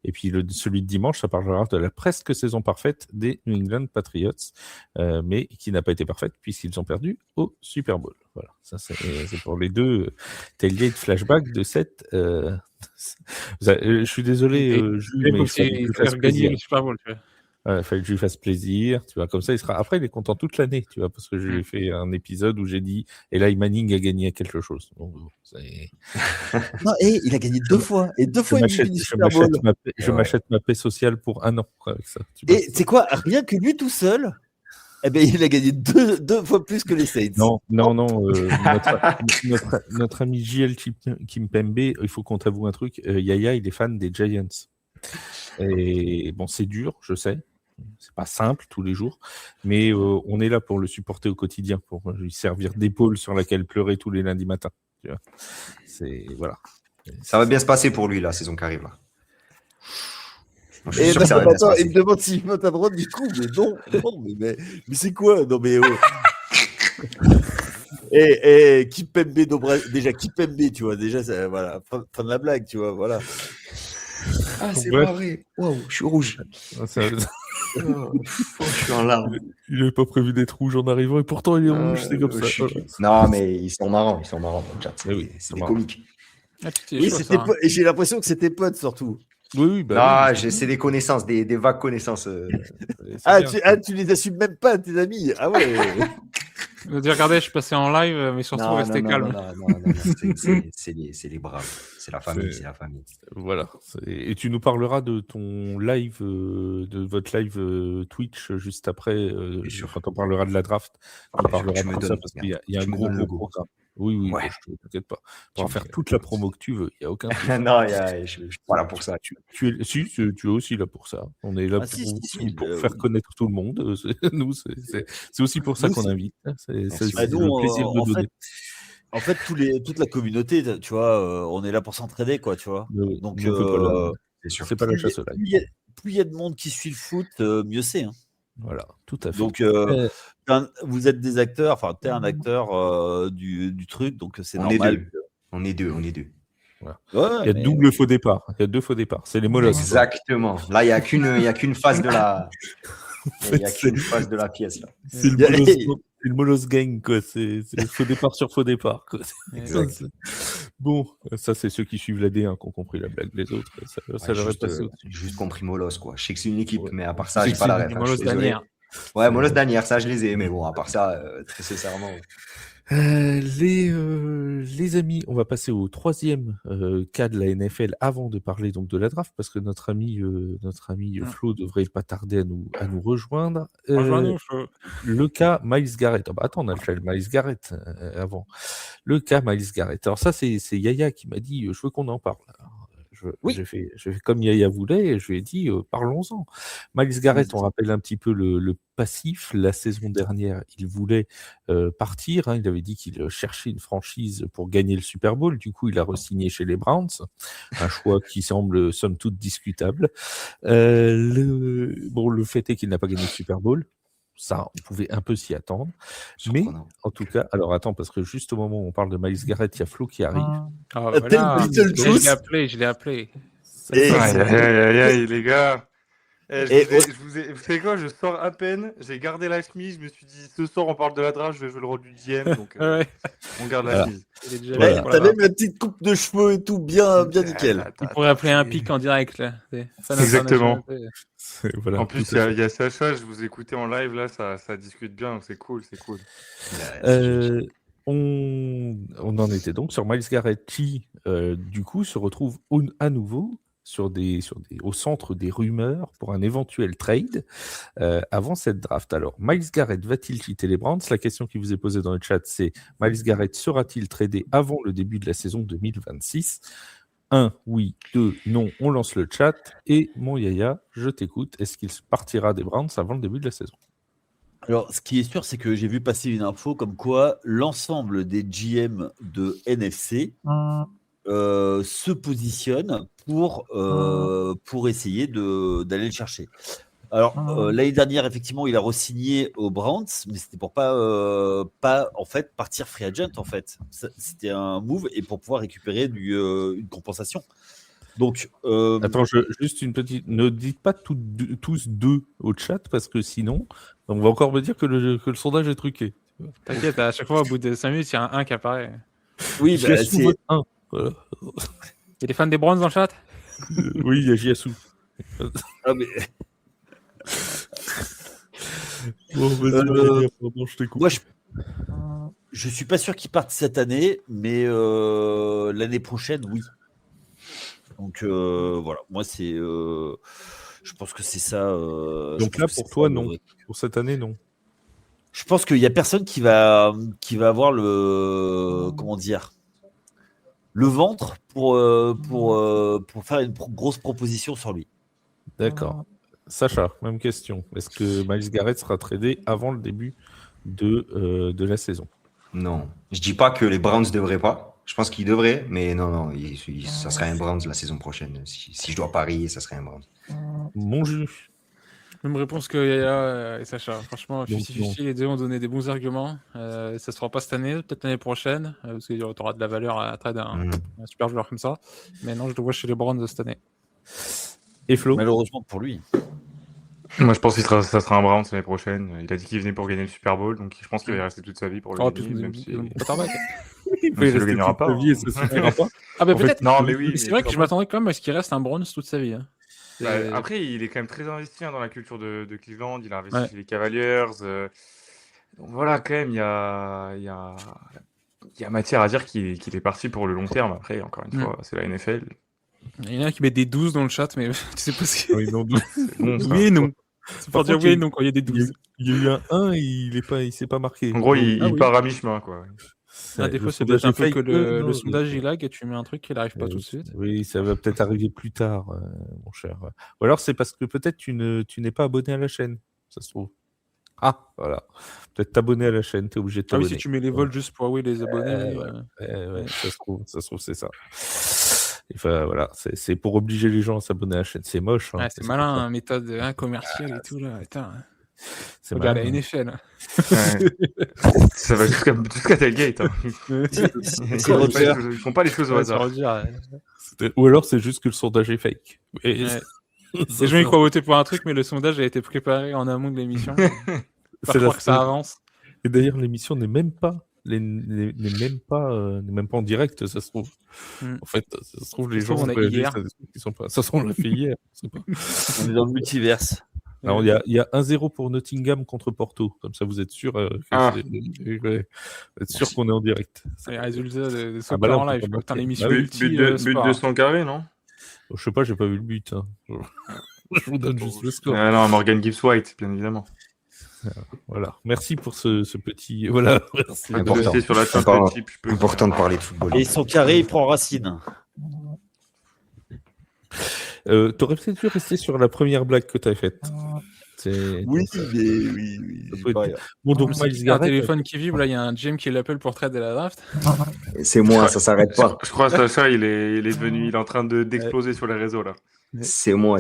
Et puis celui de dimanche, ça parlera de la presque saison parfaite des New England Patriots, mais qui n'a pas été parfaite puisqu'ils ont perdu au Super Bowl. Voilà, ça c'est pour les deux Tailgate Flashback de cette... je suis désolé, Jules, mais il faut que tu fasses gagner le Super Bowl, tu vois. Il fallait que je lui fasse plaisir, tu vois, comme ça il sera. Après, il est content toute l'année, tu vois, parce que j'ai fait un épisode où j'ai dit Eli Manning a gagné quelque chose. Donc, non, et il a gagné 2 fois, et 2 fois je m'achète ma paix sociale pour 1 an avec ça. Et c'est quoi, rien que lui tout seul, il a gagné 2 fois plus que les Saints. Non. Notre ami JL Kimpembe, il faut qu'on t'avoue un truc. Yaya, il est fan des Giants. Et bon, c'est dur, je sais. C'est pas simple tous les jours, mais on est là pour le supporter au quotidien, pour lui servir d'épaule sur laquelle pleurer tous les lundis matins. Tu vois, voilà. Ça va bien se passer pour lui la saison qui arrive là. Moi, je suis sûr que ça va bien se passer. Il me demande s'il vote à droite du coup, mais non, mais c'est quoi? Non mais Kimpembe déjà Kimpembe, tu vois, déjà voilà, fin de la blague, tu vois, voilà. Ah, c'est pas vrai. Waouh, je suis rouge. Je suis en larmes. Il n'avait pas prévu d'être rouge en arrivant et pourtant il est rouge, c'est comme ça. Non, mais ils sont marrants. C'est des comiques. Oui, et j'ai l'impression que c'était potes surtout. Oui, c'est des connaissances, des vagues connaissances. Tu les assumes même pas, tes amis. Ah ouais. Je dire, regardez, je suis passé en live, mais surtout restez calme. Non, c'est les braves. C'est la famille, Voilà. Et tu nous parleras de ton live, de votre live Twitch juste après, quand on parlera de la draft. On parlera de ça parce qu'il y a un gros programme. Oui, Ouais. t'inquiète pas. Tu peux faire toute la promo que tu veux, il n'y a aucun souci. Non, je suis pas là pour ça. Tu es aussi là pour ça. On est là Ah, pour faire connaître tout le monde. Nous, c'est aussi pour ça Nous, qu'on c'est- invite. C'est Merci. le nous, plaisir de donner. En fait, toute la communauté, tu vois, on est là pour s'entraider, quoi, tu vois. Mais oui, Donc, nous, C'est sûr. c'est pas la chasse au live. plus il y a de monde qui suit le foot, mieux c'est. Hein. Voilà, tout à fait. Donc, vous êtes des acteurs, enfin, t'es un acteur du truc, donc c'est On est normal. deux. On est deux. Voilà. Ouais, Il y a double faux départ. Il y a 2 faux départs. C'est les molosses. Exactement. Là, il y a qu'une phase de la. Il y a qu'une phase de la pièce là. C'est le molosse gang, quoi. C'est faux départ sur faux départ, quoi. Exact. Bon, ça, c'est ceux qui suivent la D1 qui ont compris la blague. Les autres, ça leur est passé au-dessus. Juste compris Molos, quoi. Je sais que c'est une équipe, Ouais. mais à part ça, j'ai pas la ref. Molos Danière. Ouais, Molos Danière, ça je les ai, mais bon, à part ça, très sincèrement. Les amis, on va passer au 3e cas de la NFL avant de parler donc de la draft, parce que notre ami Flo devrait pas tarder à nous rejoindre. Rejoins-nous, Flo. Le cas Myles Garrett. Attends, on a fait le Myles Garrett avant. Le cas Myles Garrett. Alors ça, c'est Yaya qui m'a dit, je veux qu'on en parle. Alors, j'ai fait comme Yaya voulait, et je lui ai dit, parlons-en. Myles Garrett, on rappelle un petit peu le passif. La saison dernière, il voulait partir. Il avait dit qu'il cherchait une franchise pour gagner le Super Bowl. Du coup, il a re-signé chez les Browns. Un choix qui semble, somme toute, discutable. Le fait est qu'il n'a pas gagné le Super Bowl. Ça, on pouvait un peu s'y attendre. Mais, en tout cas, alors attends, parce que juste au moment où on parle de Myles Garrett, il y a Flo qui arrive. Ah, Tel voilà. Beetlejuice. Je l'ai appelé. Et- Aïe, les gars. Et- Vous savez quoi, je sors à peine, j'ai gardé la chemise, je me suis dit ce soir on parle de la draft, je vais jouer le rôle du GM, donc Ouais. on garde la Voilà. chemise. Il est déjà Voilà. là pour T'as la même la petite coupe de cheveux et tout, bien nickel. Il pourrait appeler un pic en direct, là. Fan Exactement. international. Voilà, En plus, tout à fait. il y a Sacha, je vous écoutais en live là, ça discute bien, donc c'est cool. On en était donc sur Myles Garrett qui, du coup, se retrouve à nouveau au centre des rumeurs pour un éventuel trade avant cette draft. Alors, Myles Garrett va-t-il quitter les Browns? La question qui vous est posée dans le chat, c'est Myles Garrett sera-t-il tradé avant le début de la saison 2026? 1, oui. 2, non. On lance le chat. Et mon Yaya, je t'écoute. Est-ce qu'il partira des Browns avant le début de la saison? Alors, ce qui est sûr, c'est que j'ai vu passer une info comme quoi l'ensemble des GM de NFC se positionnent pour essayer d'aller le chercher. Alors, l'année dernière, effectivement, il a re-signé aux Browns, mais c'était pour pas en fait partir free agent, en fait. C'était un move et pour pouvoir récupérer une compensation. Donc, Attends, juste une petite. Ne dites pas tous deux au chat parce que sinon, on va encore me dire que le sondage est truqué. T'inquiète, à chaque fois, au bout de 5 minutes, il y a un 1 qui apparaît. oui, J'y assume votre 1. Voilà. Il y a des fans des Browns dans le chat? Oui, il y a Jiasu. Ah, mais... Bon, vas-y, pardon, je t'écoute. Moi, je suis pas sûr qu'il parte cette année, mais l'année prochaine, oui. Donc voilà, moi c'est, je pense que c'est ça. Donc là, pour toi, non. Pour cette année, non. Je pense qu'il y a personne qui va avoir le, comment dire, le ventre pour faire une grosse proposition sur lui. D'accord. Sacha, même question. Est-ce que Myles Garrett sera tradé avant le début de la saison? Non. Je dis pas que les Browns devraient pas. Je pense qu'ils devraient, mais non, ça serait un Browns la saison prochaine. Si je dois parier, ça serait un Browns. Mon juge. Même réponse que Yaya et Sacha. Franchement, Donc, 50-50, les deux ont donné des bons arguments. Ça se fera pas cette année, peut-être l'année prochaine, parce qu'il y aura de la valeur à trade un super joueur comme ça. Mais non, je le vois chez les Browns cette année. Et Flo? Malheureusement pour lui. Moi, je pense que ça sera un Browns l'année prochaine. Il a dit qu'il venait pour gagner le Super Bowl, donc je pense qu'il va y rester toute sa vie pour le gagner, même si Il peut le gagnera pas. Vie, ça suffira pas. Ah, bah En fait, peut-être. non, mais oui. C'est mais vrai que je m'attendrais quand même à ce qu'il reste un Browns toute sa vie. Hein. Bah, après, il est quand même très investi dans la culture de Cleveland. Il a investi Ouais. chez les Cavaliers. Donc voilà, quand même, il y a matière à dire qu'il est parti pour le long terme. Après, encore une fois, c'est la NFL. Il y en a qui mettent des 12 dans le chat, mais tu sais pas ce que... Oui, non, C'est bon, ça. Oui et non. C'est pour Par dire contre, oui et non quand il y a des Il y a 12. il y a eu un 1 et il s'est pas marqué. En gros, il Ah oui. part à mi-chemin, quoi. Des Le fois, c'est sondage peut-être un est peu fake. que Non, le sondage il lag et tu mets un truc qui n'arrive pas tout de suite. Oui, ça va peut-être arriver plus tard, mon cher. Ou alors c'est parce que peut-être tu n'es pas abonné à la chaîne, ça se trouve. Ah, voilà. Peut-être t'abonner à la chaîne, t'es obligé de Ah oui, t'abonner. si tu mets les vols juste pour les abonnés. oui, Ouais, ça se trouve, c'est ça. Enfin, voilà, c'est pour obliger les gens à s'abonner à la chaîne. C'est moche. Hein, c'est malin, hein, méthode commerciale et tout. Là. Attends, c'est regarde la malin. NFL. Ouais. Ça va jusqu'à Tailgate. Hein. C'est Roger. Ils font pas les choses au hasard. Ou alors c'est juste que le sondage est fake. Et Ouais. Les gens ils croient voter pour un truc, mais le sondage a été préparé en amont de l'émission. C'est Croire que ça avance. Et d'ailleurs, l'émission n'est même pas n'est même pas en direct, ça se trouve. En fait, ça se trouve, les gens on a hier. qui sont pas. Ça se trouve, on l'a fait hier. On est dans le multiverse. Alors, il y a 1-0 pour Nottingham contre Porto. Comme ça, vous êtes sûr vous êtes sûr qu'on est en direct. Les résultats de ce là, en live. Putain, l'émission But de Sangaré, non? Je sais pas, j'ai pas vu le but. Hein. Je vous donne juste le score. Non, Morgan Gibbs-White, bien évidemment. Voilà. Merci pour ce petit. Voilà. Merci. Important. Sur la Championship, Important de parler de football. Et son carré, il prend racine. T'aurais peut-être dû rester sur la première blague que t'as faite. Oui. Bon, donc, il y a un téléphone qui vibre, là, il y a un GM qui l'appelle pour trader la draft. C'est moi, ça s'arrête pas. Je crois que Sacha, il est en train d'exploser sur les réseaux, là. C'est moi.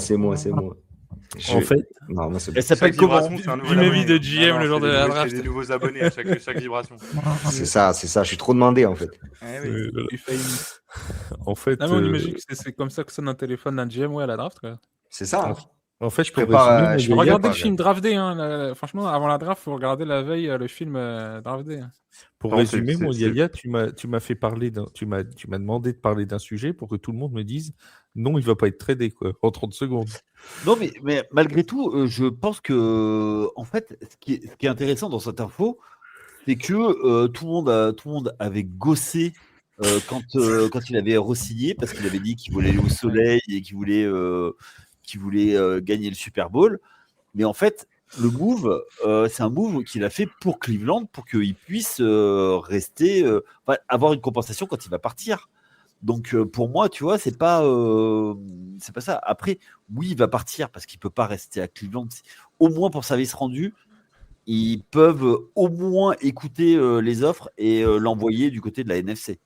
En fait, non, moi, c'est Elle s'appelle comment? Une vie de GM le jour de la draft. C'est des nouveaux abonnés à chaque vibration. C'est ça, je suis trop demandé en fait. En fait, on imagine que c'est comme ça que sonne un téléphone d'un GM à la draft. Quoi. C'est ça. En fait, je prépare. peux regarder le film Draft Day. Franchement, avant la draft, il faut regarder la veille le film Draft Day. Pour résumer, mon Yaya, tu m'as fait parler tu m'as demandé de parler d'un sujet pour que tout le monde me dise non, il va pas être tradé quoi, en 30 secondes. Non, mais malgré tout, je pense que en fait, ce qui est intéressant dans cette info, c'est que tout le monde avait gossé quand il avait re-signé parce qu'il avait dit qu'il voulait aller au soleil et qu'il voulait gagner le Super Bowl. Mais en fait, le move, c'est un move qu'il a fait pour Cleveland pour qu'il puisse rester, avoir une compensation quand il va partir. Donc pour moi, tu vois, c'est pas ça. Après, oui, il va partir parce qu'il peut pas rester à Cleveland. Au moins pour service rendu, ils peuvent au moins écouter les offres et l'envoyer du côté de la NFC.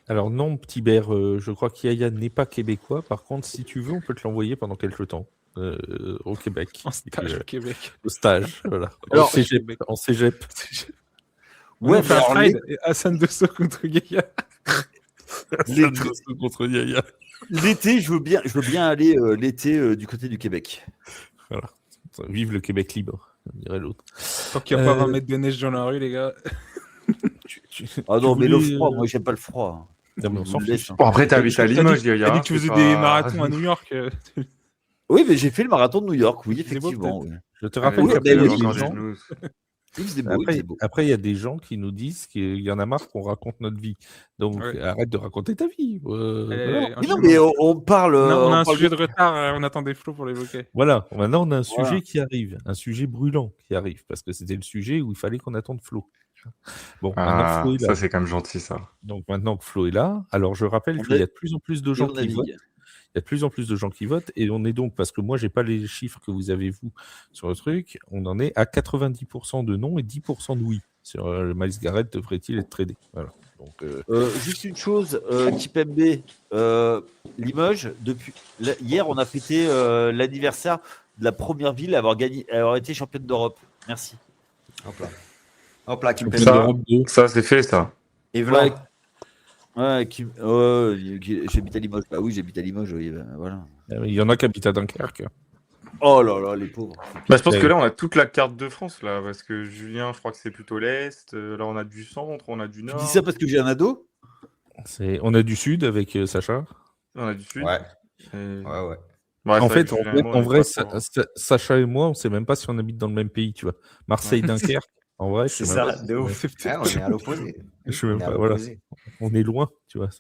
Alors non, petit Bert, je crois qu'Yaya n'est pas québécois. Par contre, si tu veux, on peut te l'envoyer pendant quelques temps au Québec. En stage au Québec. Au stage, voilà. Alors, en cégep. Ouais, mais Fred et Hassan Dosso contre Yaya. Contre Yaya. L'été, je veux bien aller l'été du côté du Québec. Voilà. Vive le Québec libre, dirait l'autre. Tant qu'il n'y a pas 20 mètres de neige dans la rue, les gars. Ah non, mais le froid, moi j'aime pas le froid. Non, mais on s'en fiche. Bon, après, t'habites à Limoges, Yaya. T'as dit que tu faisais des marathons à New York. Oui, mais j'ai fait le marathon de New York, oui, effectivement. Oui. Je te rappelle Après, il y a des gens qui nous disent qu'il y en a marre qu'on raconte notre vie. Donc, arrête de raconter ta vie. Non, mais on parle. On a un sujet de retard, on attend des flots pour l'évoquer. Voilà, maintenant on a un sujet qui arrive, un sujet brûlant qui arrive, parce que c'était le sujet où il fallait qu'on attende Flo. Bon, maintenant Flo est là. Ça, c'est quand même gentil, ça. Donc maintenant que Flo est là, alors je rappelle qu'il y a de plus en plus de gens qui votent. Il y a de plus en plus de gens qui votent et on est donc, parce que moi j'ai pas les chiffres que vous avez vous sur le truc, on en est à 90% de non et 10% de oui sur Myles Garrett devrait-il être tradé. Voilà. Donc, juste une chose, Kipembe, Limoges, hier on a fêté l'anniversaire de la première ville à avoir été championne d'Europe. Merci. Hop là, Kipembe. Ça c'est fait ça. Et voilà. J'habite à Limoges. Bah oui, j'habite à Limoges. Oui, voilà. Il y en a qui habitent à Dunkerque. Oh là là, les pauvres. Bah, je pense que là, on a toute la carte de France, là, parce que Julien, je crois que c'est plutôt l'Est. Là, on a du centre, on a du nord. Tu dis ça parce que j'ai un ado? On a du sud avec Sacha. On a du sud. Ouais. Bref, en fait, en vrai, Sacha et moi, on sait même pas si on habite dans le même pays, tu vois. Marseille, Dunkerque. En vrai, c'est ça, de ouf. On est à l'opposé. Je sais même pas, voilà. On est loin, tu vois.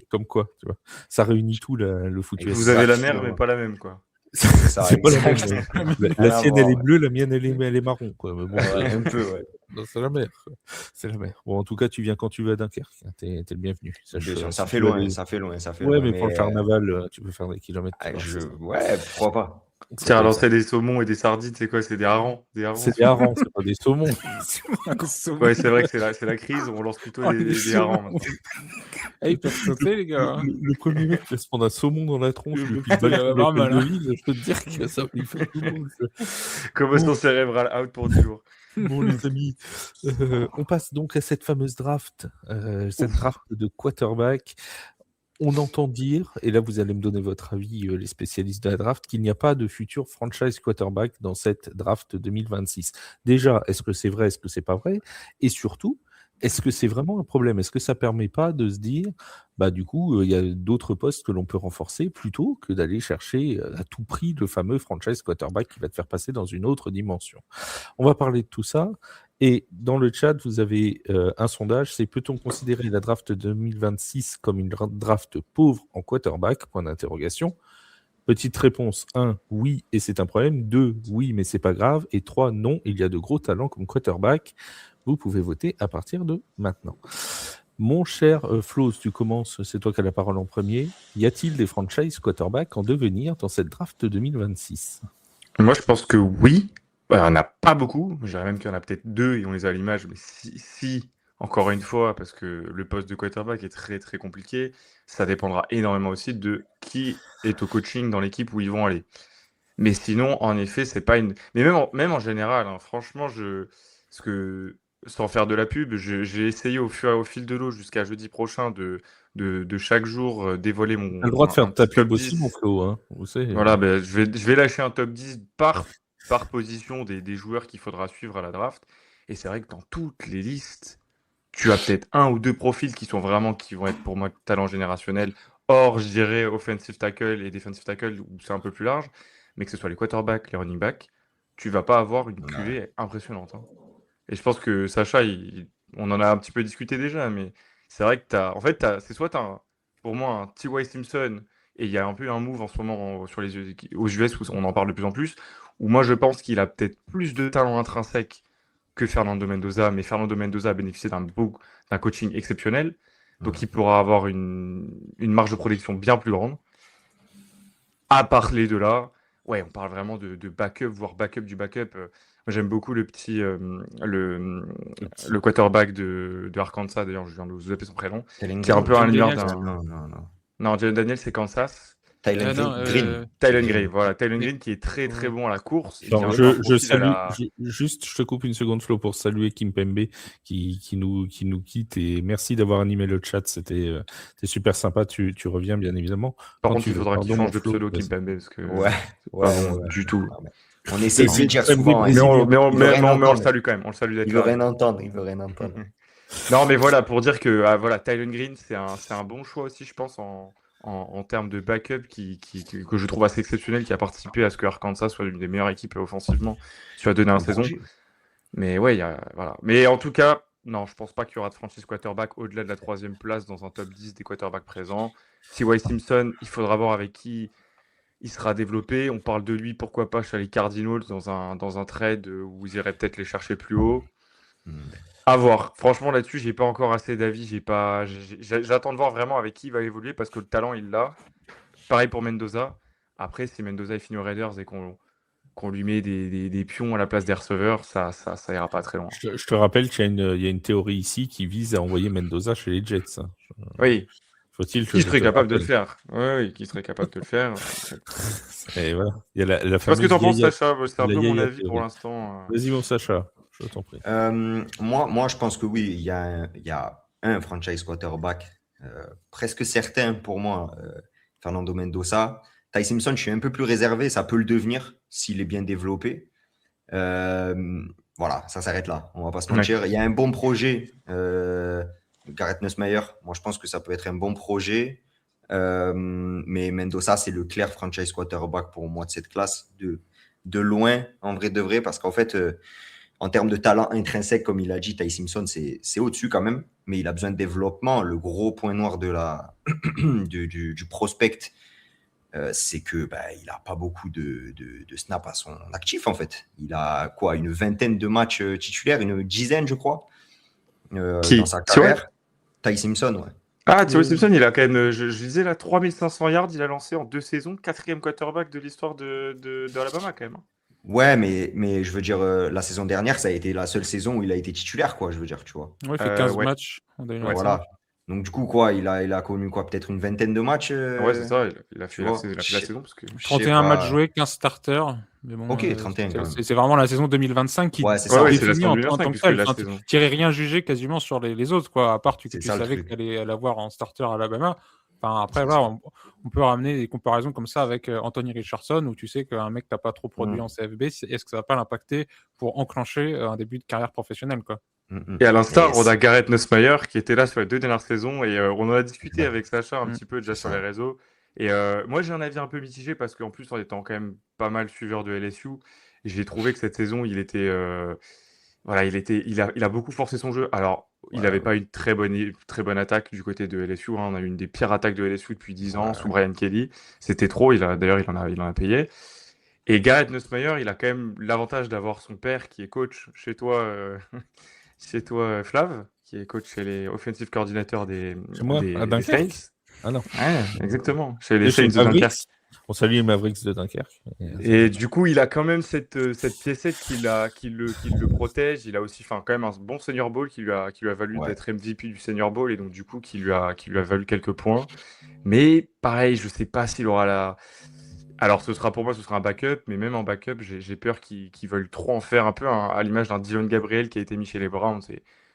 Comme quoi, tu vois. Ça réunit tout le foot. Vous avez la mer, mais pas la même, quoi. ça, C'est pas la même. exact. La Rien à sienne, voir, elle est ouais. bleue, la mienne, elle est marron. Quoi. Mais bon, Ouais, un peu, ouais. non, c'est la mer. Quoi. C'est la mer. Bon, en tout cas, tu viens quand tu veux à Dunkerque. Hein. T'es le bienvenu. Bien sûr, ça Si fait tu veux loin, aller- ça fait loin, ça fait Ouais, loin. mais pour le Mais carnaval, tu peux faire des kilomètres. Tu vois, ouais, pourquoi pas. ça Tiens, peut être lancer des saumons et des sardines, c'est quoi? C'est des harengs. Des harengs, C'est des harengs, c'est pas des saumons. Un saumon. Ouais, c'est vrai que c'est la crise, on lance plutôt Oh, les des harengs saumons. maintenant. Ah, ils peuvent sauter, les gars. Hein. Le premier mec qui va se prendre un saumon dans la tronche, le plus Il va bas y avoir de mal, hein. ville, je peux te dire que ça va lui faire tout le monde. Commotion cérébrale out pour 10 jours. Bon, les amis, on passe donc à cette fameuse draft, cette draft de quarterback. On entend dire, et là vous allez me donner votre avis, les spécialistes de la draft, qu'il n'y a pas de futur franchise quarterback dans cette draft 2026. Déjà, est-ce que c'est vrai, est-ce que c'est pas vrai? Et surtout, est-ce que c'est vraiment un problème? Est-ce que ça permet pas de se dire, bah du coup, il y a d'autres postes que l'on peut renforcer plutôt que d'aller chercher à tout prix le fameux franchise quarterback qui va te faire passer dans une autre dimension? On va parler de tout ça. Et dans le chat, vous avez un sondage, c'est peut-on considérer la draft 2026 comme une draft pauvre en quarterback? Point d'interrogation. Petite réponse 1, oui, et c'est un problème. 2, oui, mais c'est pas grave. Et 3, non, il y a de gros talents comme quarterback. Vous pouvez voter à partir de maintenant. Mon cher Flo, tu commences, c'est toi qui as la parole en premier. Y a-t-il des franchise quarterbacks en devenir dans cette draft 2026? Moi, je pense que oui. Il n'y en a pas beaucoup. Je dirais même qu'il y en a peut-être 2 et on les a à l'image. Mais si, encore une fois, parce que le poste de quarterback est très très compliqué, ça dépendra énormément aussi de qui est au coaching dans l'équipe où ils vont aller. Mais sinon, en effet, c'est pas une. Mais même en général, hein, franchement, parce que sans faire de la pub, j'ai essayé au fil de l'eau jusqu'à jeudi prochain de chaque jour dévoiler Tu as le droit de faire un ta petit top pub aussi, 10. mon Flo. Hein. Vous savez, Voilà, ben, je vais lâcher un top 10 par position des joueurs qu'il faudra suivre à la draft. Et c'est vrai que dans toutes les listes, tu as peut-être 1 ou 2 profils qui vont être pour moi talent générationnel. Or, je dirais offensive tackle et defensive tackle où c'est un peu plus large, mais que ce soit les quarterbacks, les running backs, tu vas pas avoir une QV impressionnante. Hein. Et je pense que Sacha, on en a un petit peu discuté déjà, mais c'est vrai que c'est soit pour moi un T.Y. Simpson, et il y a un peu un move en ce moment aux US où on en parle de plus en plus, où moi je pense qu'il a peut-être plus de talent intrinsèque que Fernando Mendoza, mais Fernando Mendoza a bénéficié d'un coaching exceptionnel, donc il pourra avoir une marge de production bien plus grande. À parler de là, ouais, on parle vraiment de backup, voire backup du backup. Moi, j'aime beaucoup le quarterback de Arkansas, d'ailleurs, je viens de vous appeler son prénom, qui est un peu un Jalen lien Daniels. d'un. Non, Jalen Daniels, c'est Kansas. Tylen Green. Tylen Green, voilà. Tylen Green qui est très très bon à la course. Et qui a Alors, un peu un je profil à salue, la- je te coupe une seconde, Flo, pour saluer Kim Pembe qui nous quitte et merci d'avoir animé le chat. C'était super sympa. Tu reviens, bien évidemment. Par quand contre, tu il veux. faudra qu'il Pardon, change de Flo, pseudo vas-y. Kimpembe parce que Ouais, c'est pas bon ouais. du tout. On essaie de le dire Kim souvent. Pembe, Mais on Il veut rien on le entendre. salue quand même. On le salue d'être Il veut là. rien entendre. Il veut rien entendre. Non, mais voilà, pour dire que voilà, Tylen Green, c'est un bon choix aussi, je pense, en termes de backup que je trouve assez exceptionnel, qui a participé à ce que Arkansas soit l'une des meilleures équipes offensivement sur la dernière saison. Mais ouais, voilà. Mais en tout cas, non, je pense pas qu'il y aura de franchise quarterback au-delà de la 3e place dans un top 10 des quarterbacks présents. T.Y. Simpson, il faudra voir avec qui il sera développé. On parle de lui, pourquoi pas, chez les Cardinals dans un trade où ils iraient peut-être les chercher plus haut. À voir. Franchement, là-dessus, j'ai pas encore assez d'avis. J'attends de voir vraiment avec qui il va évoluer parce que le talent, il l'a. Pareil pour Mendoza. Après, si Mendoza est fini aux Raiders et qu'on lui met des pions à la place des receveurs, ça ira pas très loin. Je te rappelle qu'il y a une théorie ici qui vise à envoyer Mendoza chez les Jets. Hein. Oui. Faut-il que Qui je serait te capable de le rappelle. faire. Oui, qui serait capable de le faire. Et voilà. Il y a la Je sais pas ce que fameuse t'en penses, Yaya- Sacha. C'est un la peu mon Yaya avis pour théorie. l'instant. Vas-y, mon Sacha, je t'en prie. Moi, je pense que oui, il y a un franchise quarterback presque certain pour moi, Fernando Mendoza. Ty Simpson, je suis un peu plus réservé, ça peut le devenir s'il est bien développé. Voilà, ça s'arrête là, on va pas se mentir. Il y a un bon projet, Garrett Nussmeier, moi je pense que ça peut être un bon projet. Mais Mendoza, c'est le clair franchise quarterback pour moi de cette classe, de loin, en vrai de vrai, parce qu'en fait, en termes de talent intrinsèque, comme il a dit, Ty Simpson, c'est au-dessus quand même, mais il a besoin de développement. Le gros point noir du prospect c'est que il a pas beaucoup de snaps à son actif en fait. Il a quoi, une vingtaine de matchs titulaires, une dizaine je crois, dans sa carrière. Ty Simpson, ouais. Ah, Tyree Simpson, il a quand même, je disais là, 3500 yards, il a lancé en 2 saisons, 4e quarterback de l'histoire d'Alabama quand même. Ouais, mais je veux dire, la saison dernière, ça a été la seule saison où il a été titulaire, quoi, je veux dire, tu vois. Ouais, il fait 15 ouais. matchs en 2025. Ouais, Voilà. Donc, du coup, quoi, il a connu quoi, peut-être une vingtaine de matchs. Ouais, c'est ça, il a tu fait la vois, saison parce que. je sais 31 pas. matchs joués, 15 starters. Mais bon, Ok, 31 quand même. c'est vraiment la saison 2025 qui Ouais, c'est Ouais, ça. ouais, c'est la définit saison en 2025 tant que puisque tel. la Enfin, saison. tu n'aurais rien jugé quasiment sur les autres, quoi, à part que C'est tu ça, le savais truc. que tu allais l'avoir en starter à Alabama. Enfin, après, C'est voilà, on peut ramener des comparaisons comme ça avec Anthony Richardson, où tu sais qu'un mec qui n'a pas trop produit Mm. en CFB, est-ce que ça va pas l'impacter pour enclencher un début de carrière professionnelle, quoi. Et à l'instar, Et on a c'est- Garrett Nussmeier qui était là sur les 2 dernières saisons et on en a discuté avec Sacha un Mm. petit peu déjà C'est sur ça. les réseaux. Et moi, j'ai un avis un peu mitigé parce qu'en plus, en étant quand même pas mal suiveur de LSU, j'ai trouvé que cette saison, il était, voilà, il a beaucoup forcé son jeu. Alors, il Ouais, n'avait ouais. pas une très bonne attaque du côté de LSU. Hein. On a eu une des pires attaques de LSU depuis 10 ans Ouais. sous Brian Kelly. C'était trop. D'ailleurs, il en a payé. Et Garrett Nussmeier, il a quand même l'avantage d'avoir son père qui est coach chez toi, Flav, qui est coach chez les offensive coordinateurs des, Chez moi, à des Dunkerque. Saints. Ah non. Ouais, exactement. Chez les Et chez Saints de Dunkerque. Mavericks. On salue les Mavericks de Dunkerque. Et du coup, il a quand même cette piécette qui le protège. Il a aussi quand même un bon Senior Bowl qui lui a valu Ouais. d'être MVP du Senior Bowl et donc du coup qui lui a valu quelques points. Mais pareil, je sais pas s'il aura la. Alors pour moi, ce sera un backup, mais même en backup, j'ai peur qu'ils veulent trop en faire un peu à l'image d'un Dylan Gabriel qui a été mis chez les Browns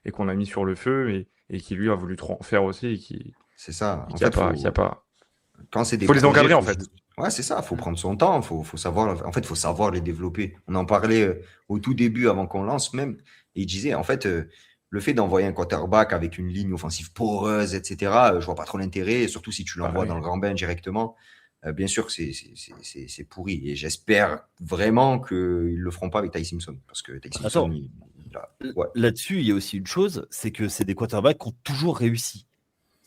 et qu'on a mis sur le feu et qui lui a voulu trop en faire aussi et qui C'est ça. En a fait, pas. quand c'est des Faut les projets, encadrer en faut fait. juste- Ouais, c'est ça. Faut prendre son temps. Faut savoir. En fait, faut savoir les développer. On en parlait au tout début, avant qu'on lance même. Et il disait, en fait, le fait d'envoyer un quarterback avec une ligne offensive poreuse, etc. Je vois pas trop l'intérêt. Et surtout si tu l'envoies oui. dans le grand bain directement. Bien sûr, c'est pourri. Et j'espère vraiment qu'ils le feront pas avec Ty Simpson, parce que Ty Simpson, Attends. ouais. Là-dessus, il y a aussi une chose, c'est que c'est des quarterbacks qui ont toujours réussi.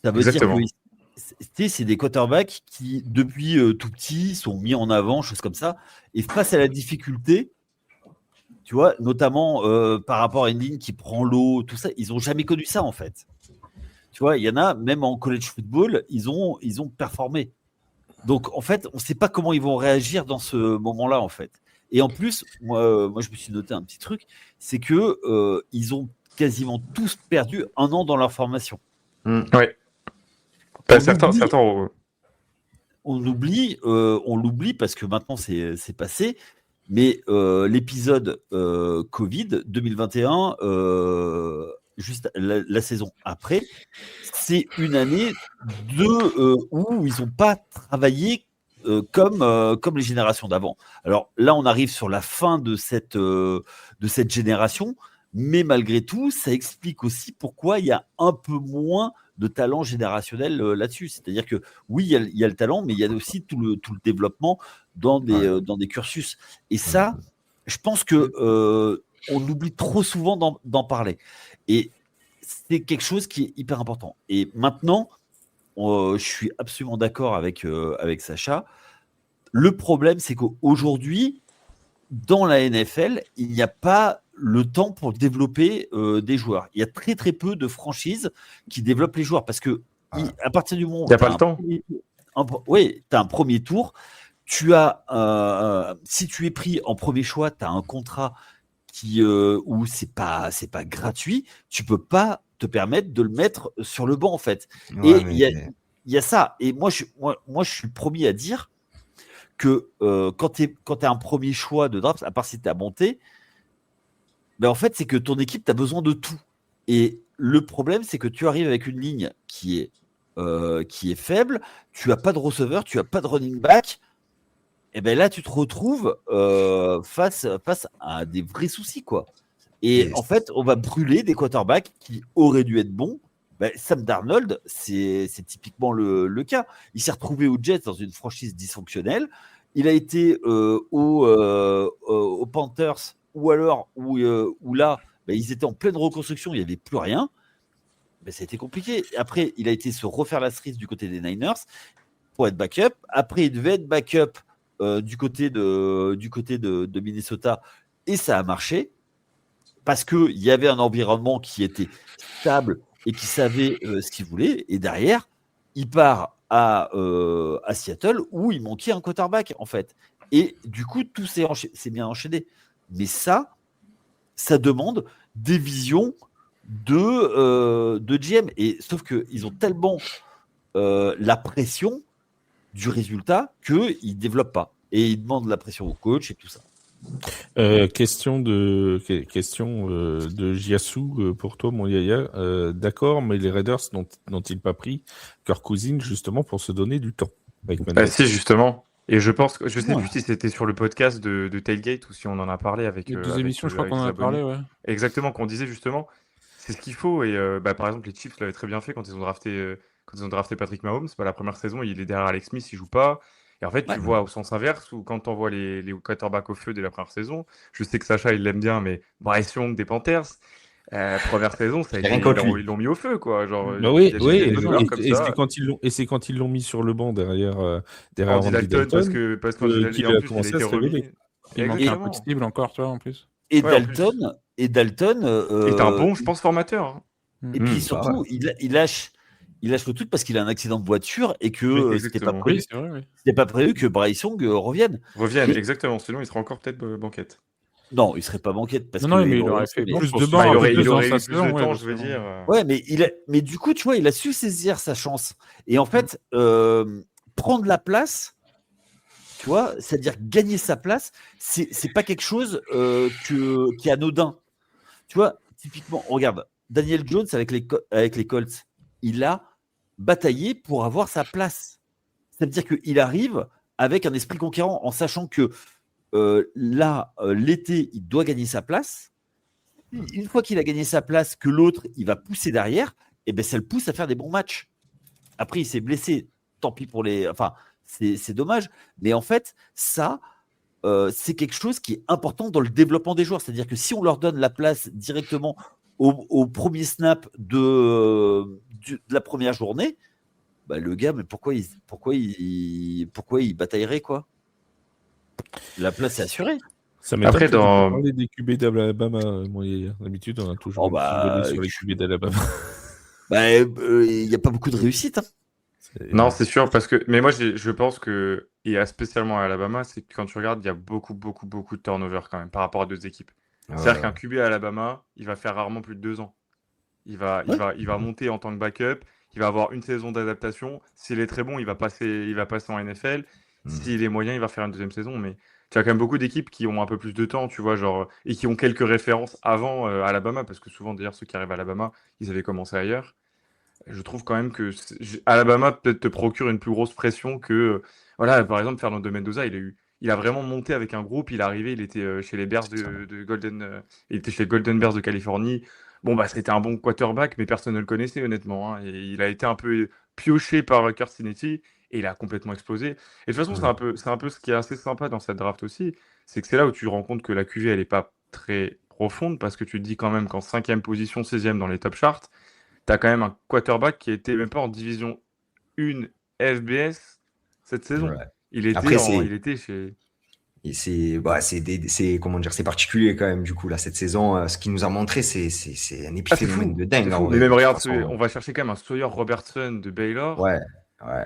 Ça veut Exactement. dire que c'est des quarterbacks qui, depuis tout petit, sont mis en avant, choses comme ça. Et face à la difficulté, tu vois, notamment par rapport à une ligne qui prend l'eau, tout ça, ils n'ont jamais connu ça, en fait. Tu vois, il y en a, même en college football, ils ont performé. Donc, en fait, on ne sait pas comment ils vont réagir dans ce moment-là, en fait. Et en plus, moi, je me suis noté un petit truc, c'est que ils ont quasiment tous perdu 1 an dans leur formation. Ouais. On l'oublie parce que maintenant c'est passé. Mais l'épisode Covid 2021, juste la saison après, c'est une année où ils n'ont pas travaillé comme les générations d'avant. Alors là, on arrive sur la fin de cette génération, mais malgré tout, ça explique aussi pourquoi il y a un peu moins de talent générationnel là-dessus. C'est-à-dire que oui, il y a le talent, mais il y a aussi tout le développement dans des cursus. Et ça, je pense que on oublie trop souvent d'en parler. Et c'est quelque chose qui est hyper important. Et maintenant, je suis absolument d'accord avec Sacha. Le problème, c'est qu'aujourd'hui, dans la NFL, il n'y a pas le temps pour développer des joueurs. Il y a très très peu de franchises qui développent les joueurs parce que à partir du moment où il n'y a pas le temps. Oui, tu as un premier tour, tu as si tu es pris en premier choix, tu as un contrat où c'est pas gratuit, tu peux pas te permettre de le mettre sur le banc en fait. Ouais, et mais- il y a ça. Et moi je suis le premier à dire que quand tu es un premier choix de draft, à part si tu as monté, ben en fait, c'est que ton équipe, tu as besoin de tout. Et le problème, c'est que tu arrives avec une ligne qui est faible, tu n'as pas de receveur, tu n'as pas de running back, et ben là, tu te retrouves face à des vrais soucis, quoi. Et Yes. en fait, on va brûler des quarterbacks qui auraient dû être bons. Ben, Sam Darnold, c'est typiquement le cas. Il s'est retrouvé aux Jets dans une franchise dysfonctionnelle. Il a été aux Panthers, ou alors où là, ben, ils étaient en pleine reconstruction, il n'y avait plus rien. Ben, ça a été compliqué. Après, il a été se refaire la cerise du côté des Niners. pour être backup. Après, il devait être backup du côté de Minnesota et ça a marché parce qu'il y avait un environnement qui était stable et qui savait ce qu'il voulait. Et derrière, il part à Seattle où il manquait un quarterback en fait. Et du coup, tout s'est bien enchaîné. Mais ça demande des visions de GM. Et sauf qu'ils ont tellement la pression du résultat qu'ils ne développent pas. Et ils demandent la pression au coach et tout ça. Question de Jiasu pour toi, mon Yaya. D'accord, mais les Raiders n'ont-ils pas pris Kirk Cousins justement pour se donner du temps avec Mendes? Si, justement. Et je pense que je sais plus si c'était sur le podcast de Tailgate ou si on en a parlé avec. Il y a 2 avec, émissions, je crois avec qu'on en les a parlé, abonnés. ouais. Exactement, qu'on disait justement, c'est ce qu'il faut. Et par exemple, les Chiefs l'avaient très bien fait quand ils ont drafté Patrick Mahomes. La première saison, il est derrière Alex Smith, il joue pas. Et en fait, tu vois au sens inverse, où quand tu envoies les quarterbacks au feu dès la première saison, je sais que Sacha, il l'aime bien, mais Bryce Young des Panthers, première saison, ça a été, Rien contre lui. ils l'ont mis au feu, quoi. Genre, Bah oui, il y a des joueurs comme et ça. c'est quand ils l'ont mis sur le banc derrière Andy Andy Dalton, parce Dalton qu'Andy qu'il Dalton, en a plus, il a commencé été à se révéler. remis. Il manquait un peu de Exactement. cible encore, tu vois, en plus. Et Ouais, en plus. Dalton, Il est un bon, je pense, formateur. Hein. et puis surtout, il lâche le truc parce qu'il a un accident de voiture et que Oui, c'était pas exactement. prévu. Oui, c'est vrai, oui. C'était pas prévu que Bryce Young revienne. Reviennent, Et- exactement. Sinon, il sera encore peut-être banquette. Non, il serait pas banquette parce Non, que mais il aurait fait mais- plus Bah, de bancs, il un peu aurait plus dans eu sa plus saison, de ouais, temps, parce je veux que- dire. Ouais, mais du coup, tu vois, il a su saisir sa chance. Et en fait, prendre la place, tu vois, c'est-à-dire gagner sa place, c'est pas quelque chose qui est anodin. Tu vois, typiquement, regarde, Daniel Jones avec les Colts, il a bataillé pour avoir sa place. C'est-à-dire qu'il arrive avec un esprit conquérant en sachant que l'été, il doit gagner sa place. Une fois qu'il a gagné sa place, que l'autre, il va pousser derrière, et ben ça le pousse à faire des bons matchs. Après, il s'est blessé. Tant pis pour les. Enfin, c'est dommage. Mais en fait, ça, c'est quelque chose qui est important dans le développement des joueurs. C'est-à-dire que si on leur donne la place directement au premier snap de la première journée, bah, le gars, mais pourquoi il bataillerait, quoi? La place est assurée. Ça m'étonne Après, que tu aies dans- pas parlé des QB d'Alabama, mon Yaya. D'habitude, on a toujours Oh, un petit volet bah, sur les QB d'Alabama. Bah, il n'y a pas beaucoup de réussite. Hein. Non, c'est sûr, parce que. Mais moi, je pense que. Et spécialement à Alabama, c'est que quand tu regardes, il y a beaucoup, beaucoup, beaucoup de turnover quand même par rapport à deux équipes. C'est-à-dire qu'un QB à Alabama, il va faire rarement plus de 2 ans. Il va monter en tant que backup. Il va avoir une saison d'adaptation. S'il est très bon, il va passer en NFL. S'il est moyen, il va faire une deuxième saison. Mais tu as quand même beaucoup d'équipes qui ont un peu plus de temps, tu vois, genre, et qui ont quelques références avant Alabama, parce que souvent, d'ailleurs, ceux qui arrivent à Alabama, ils avaient commencé ailleurs. Je trouve quand même que Alabama peut-être te procure une plus grosse pression que, voilà, par exemple, Fernando Mendoza, il a vraiment monté avec un groupe. Il est arrivé, il était chez les Bears de Golden, il était chez les Golden Bears de Californie. Bon, bah, c'était un bon quarterback, mais personne ne le connaissait, honnêtement. Hein. Et il a été un peu pioché par Kurt Cinetti et il a complètement explosé. Et de toute façon, c'est un peu ce qui est assez sympa dans cette draft aussi. C'est que c'est là où tu te rends compte que la QV, elle n'est pas très profonde parce que tu te dis quand même qu'en 5e position, 16e dans les top charts, tu as quand même un quarterback qui était même pas en division 1 FBS cette saison. Ouais. Il était, Après, il était chez. Et c'est comment dire, c'est particulier quand même du coup là cette saison. Ce qu'il nous a montré, c'est un épiphénomène de dingue. C'est en fou. vrai, Mais même de toute regarde, façon. on va chercher quand même un Sawyer Robertson de Baylor Ouais.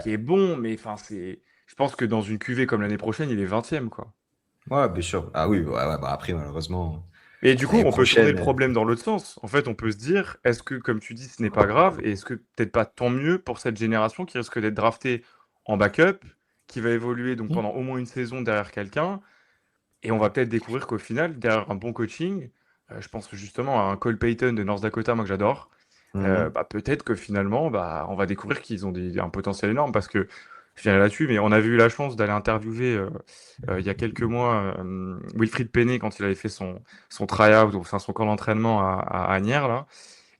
qui est bon, mais enfin je pense que dans une QV comme l'année prochaine, il est 20e quoi. Ouais, bien sûr. Ah oui, ouais, bah après malheureusement. Et du coup, L'année on peut tourner le prochaine, problème dans l'autre sens. En fait, on peut se dire, est-ce que, comme tu dis, ce n'est pas grave, et est-ce que peut-être pas tant mieux pour cette génération qui risque d'être draftée en backup, qui va évoluer donc pendant au moins une saison derrière quelqu'un, et on va peut-être découvrir qu'au final, derrière un bon coaching, je pense justement à un Cole Payton de North Dakota, moi que j'adore, bah, peut-être que finalement, bah, on va découvrir qu'ils ont un potentiel énorme, parce que je viens là-dessus, mais on avait eu la chance d'aller interviewer il y a quelques mois Wilfried Penney quand il avait fait son try-out, enfin son camp d'entraînement à Asnières, là.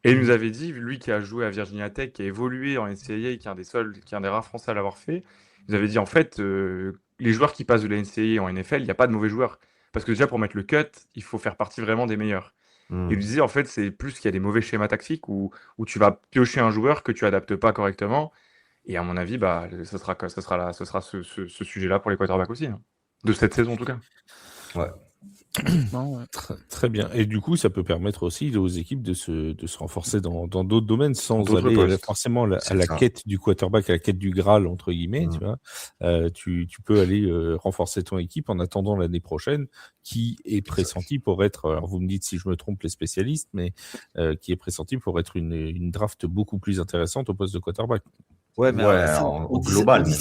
Et il nous avait dit, lui qui a joué à Virginia Tech, qui a évolué en NCAA, qui est un des rares Français à l'avoir fait, il nous avait dit en fait, les joueurs qui passent de la NCAA en NFL, il n'y a pas de mauvais joueurs. Parce que déjà, pour mettre le cut, il faut faire partie vraiment des meilleurs. Il nous disait en fait, c'est plus qu'il y a des mauvais schémas tactiques où tu vas piocher un joueur que tu adaptes pas correctement. Et à mon avis, bah, ce sera ce sujet-là pour les quarterbacks aussi, hein. De cette saison en tout cas. Ouais. Non, ouais. Très bien. Et du coup, ça peut permettre aussi aux équipes de se renforcer dans d'autres domaines sans D'autres aller postes. forcément à C'est la ça. quête du quarterback, à la quête du Graal, entre guillemets. Tu vois. Tu peux aller renforcer ton équipe en attendant l'année prochaine, qui est pressentie pour être, alors vous me dites si je me trompe les spécialistes, mais qui est pressentie pour être une draft beaucoup plus intéressante au poste de quarterback. Ouais, mais Ouais, ça, au global même.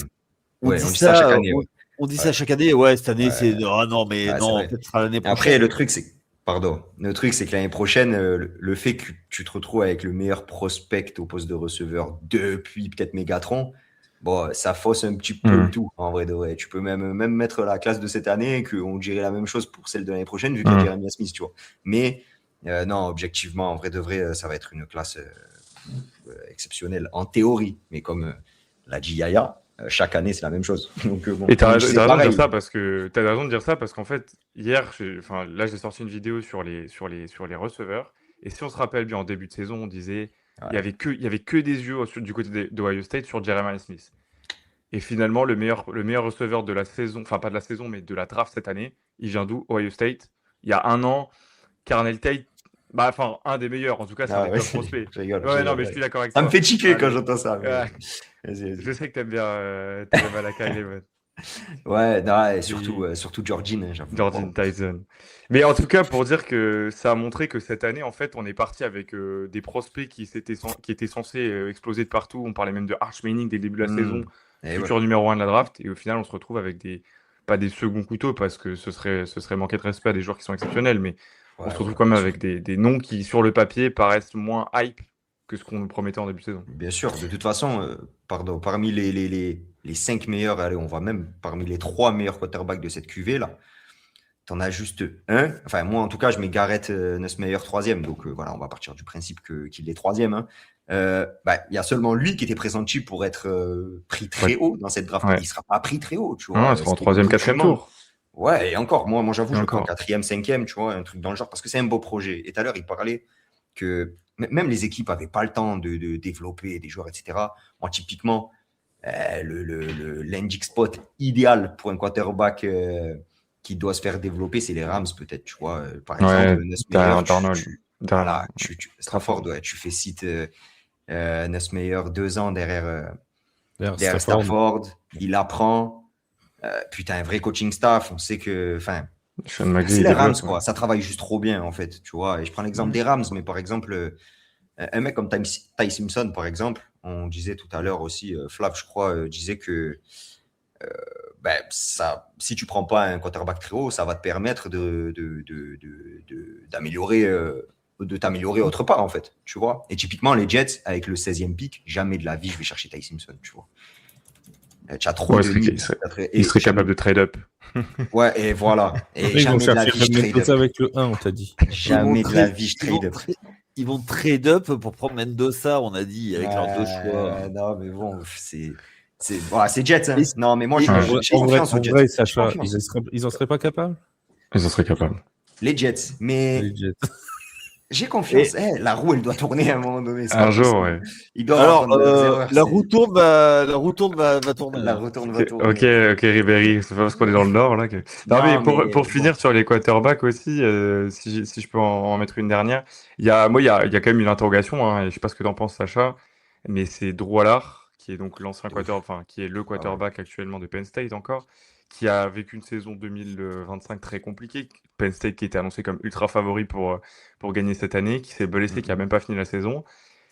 on Ouais, dit on dit ça chaque année. Ouais. on dit Ouais. ça chaque année. Ouais, cette année, Ouais. c'est. Ah non, mais Ouais, c'est non, vrai. peut-être ce sera l'année Et après, prochaine. le truc, c'est que l'année prochaine, le fait que tu te retrouves avec le meilleur prospect au poste de receveur depuis peut-être Megatron, bon, ça fausse un petit peu le tout, en vrai de vrai. Tu peux même mettre la classe de cette année et qu'on dirait la même chose pour celle de l'année prochaine, vu qu'il y a Jeremiah Smith, tu vois. Mais non, objectivement, en vrai de vrai, ça va être une classe exceptionnelle en théorie. Mais comme l'a dit Yaya, chaque année, c'est la même chose. Donc, bon, Et t'as Mitch, c'est raison de dire pareil. ça parce qu'en fait, hier, là, j'ai sorti une vidéo sur les receveurs. Et si on se rappelle bien, en début de saison, on disait Ouais. il y avait que des yeux du côté d'Ohio State sur Jeremiah Smith. Et finalement, le meilleur receveur de la saison, enfin pas de la saison, mais de la draft cette année, il vient d'où? Ohio State. Il y a un an, Carnell Tate, bah, enfin, un des meilleurs, en tout cas, c'est un Ah des ouais, top prospects. je rigole. Ouais, non, mais je suis d'accord avec Ça me toi. fait tiquer quand Allez. j'entends ça. Mais... Ouais. Vas-y. Je sais que t'aimes bien Malaka Eleven. Ouais, non, et surtout Georgine, j'avoue. Jordan Tyson. Mais en tout cas, pour dire que ça a montré que cette année, en fait, on est parti avec des prospects qui étaient censés exploser de partout. On parlait même de Arch Manning dès le début de la saison, Et futur numéro 1 de la draft. Et au final, on se retrouve avec pas des seconds couteaux, parce que ce serait manquer de respect à des joueurs qui sont exceptionnels. Mais on se retrouve quand même avec des noms qui, sur le papier, paraissent moins hype que ce qu'on nous promettait en début de saison. Bien sûr, de toute façon, parmi les 5 meilleurs, allez, on va même parmi les 3 meilleurs quarterbacks de cette QV là, t'en as juste un. Enfin, moi en tout cas, je mets Garrett Nussmeier 3e. Donc voilà, on va partir du principe qu'il est 3e. Hein. Y a seulement lui qui était pressenti pour être pris très haut dans cette draft. Ouais. Il ne sera pas pris très haut, tu vois. Non, il sera en 3e, 4e tour. Ouais, et encore, moi j'avoue, je le prends en Encore. 4e, 5e, tu vois, un truc dans le genre, parce que c'est un beau projet. Et tout à l'heure, il parlait que même les équipes n'avaient pas le temps de développer des joueurs, etc. Moi, typiquement, le landing spot idéal pour un quarterback qui doit se faire développer, c'est les Rams, peut-être, tu vois. Par exemple, Nussmeier, Stafford, ouais, tu fais site Nussmeier 2 ans derrière Stafford, il apprend. Putain, un vrai coaching staff, on sait que, enfin, c'est les Rams, quoi. Ça travaille juste trop bien, en fait, tu vois. Et je prends l'exemple des Rams, mais par exemple, un mec comme Ty Simpson, par exemple, on disait tout à l'heure aussi, Flav, je crois, disait que si tu prends pas un quarterback très haut, ça va te permettre d'améliorer, de t'améliorer autre part, en fait, tu vois. Et typiquement, les Jets, avec le 16e pick, jamais de la vie, je vais chercher Ty Simpson, tu vois. Tu as trop il serait capable de trade up. Ouais, et voilà. Et jamais de la vie, je trade up. Avec le 1, on t'a dit. Jamais de la vie, je trade up. Ils vont trade up pour prendre Mendoza, on a dit, avec leurs 2 choix. Non, mais bon, c'est Jets. Hein. Non, mais moi, j'ai confiance aux Jets. En vrai, Sacha, ils en seraient pas capables? Ils en seraient capables. Les Jets, mais... Les Jets. J'ai confiance. La roue, elle doit tourner à un moment donné. Un jour, ouais. Alors, la roue tourne va tourner. La roue tourne va tourner. Ok, Ribéry, c'est pas parce qu'on est dans le Nord, là. Non, mais pour finir sur les quarterbacks aussi, si je peux en mettre une dernière, il y a quand même une interrogation, hein, et je sais pas ce que t'en penses, Sacha, mais c'est Drew Allard, qui est donc l'ancien quarterback, enfin, qui est le quarterback actuellement de Penn State encore, qui a vécu une saison 2025 très compliquée. Penn State qui était annoncé comme ultra favori pour gagner cette année, qui s'est blessé, qui a même pas fini la saison.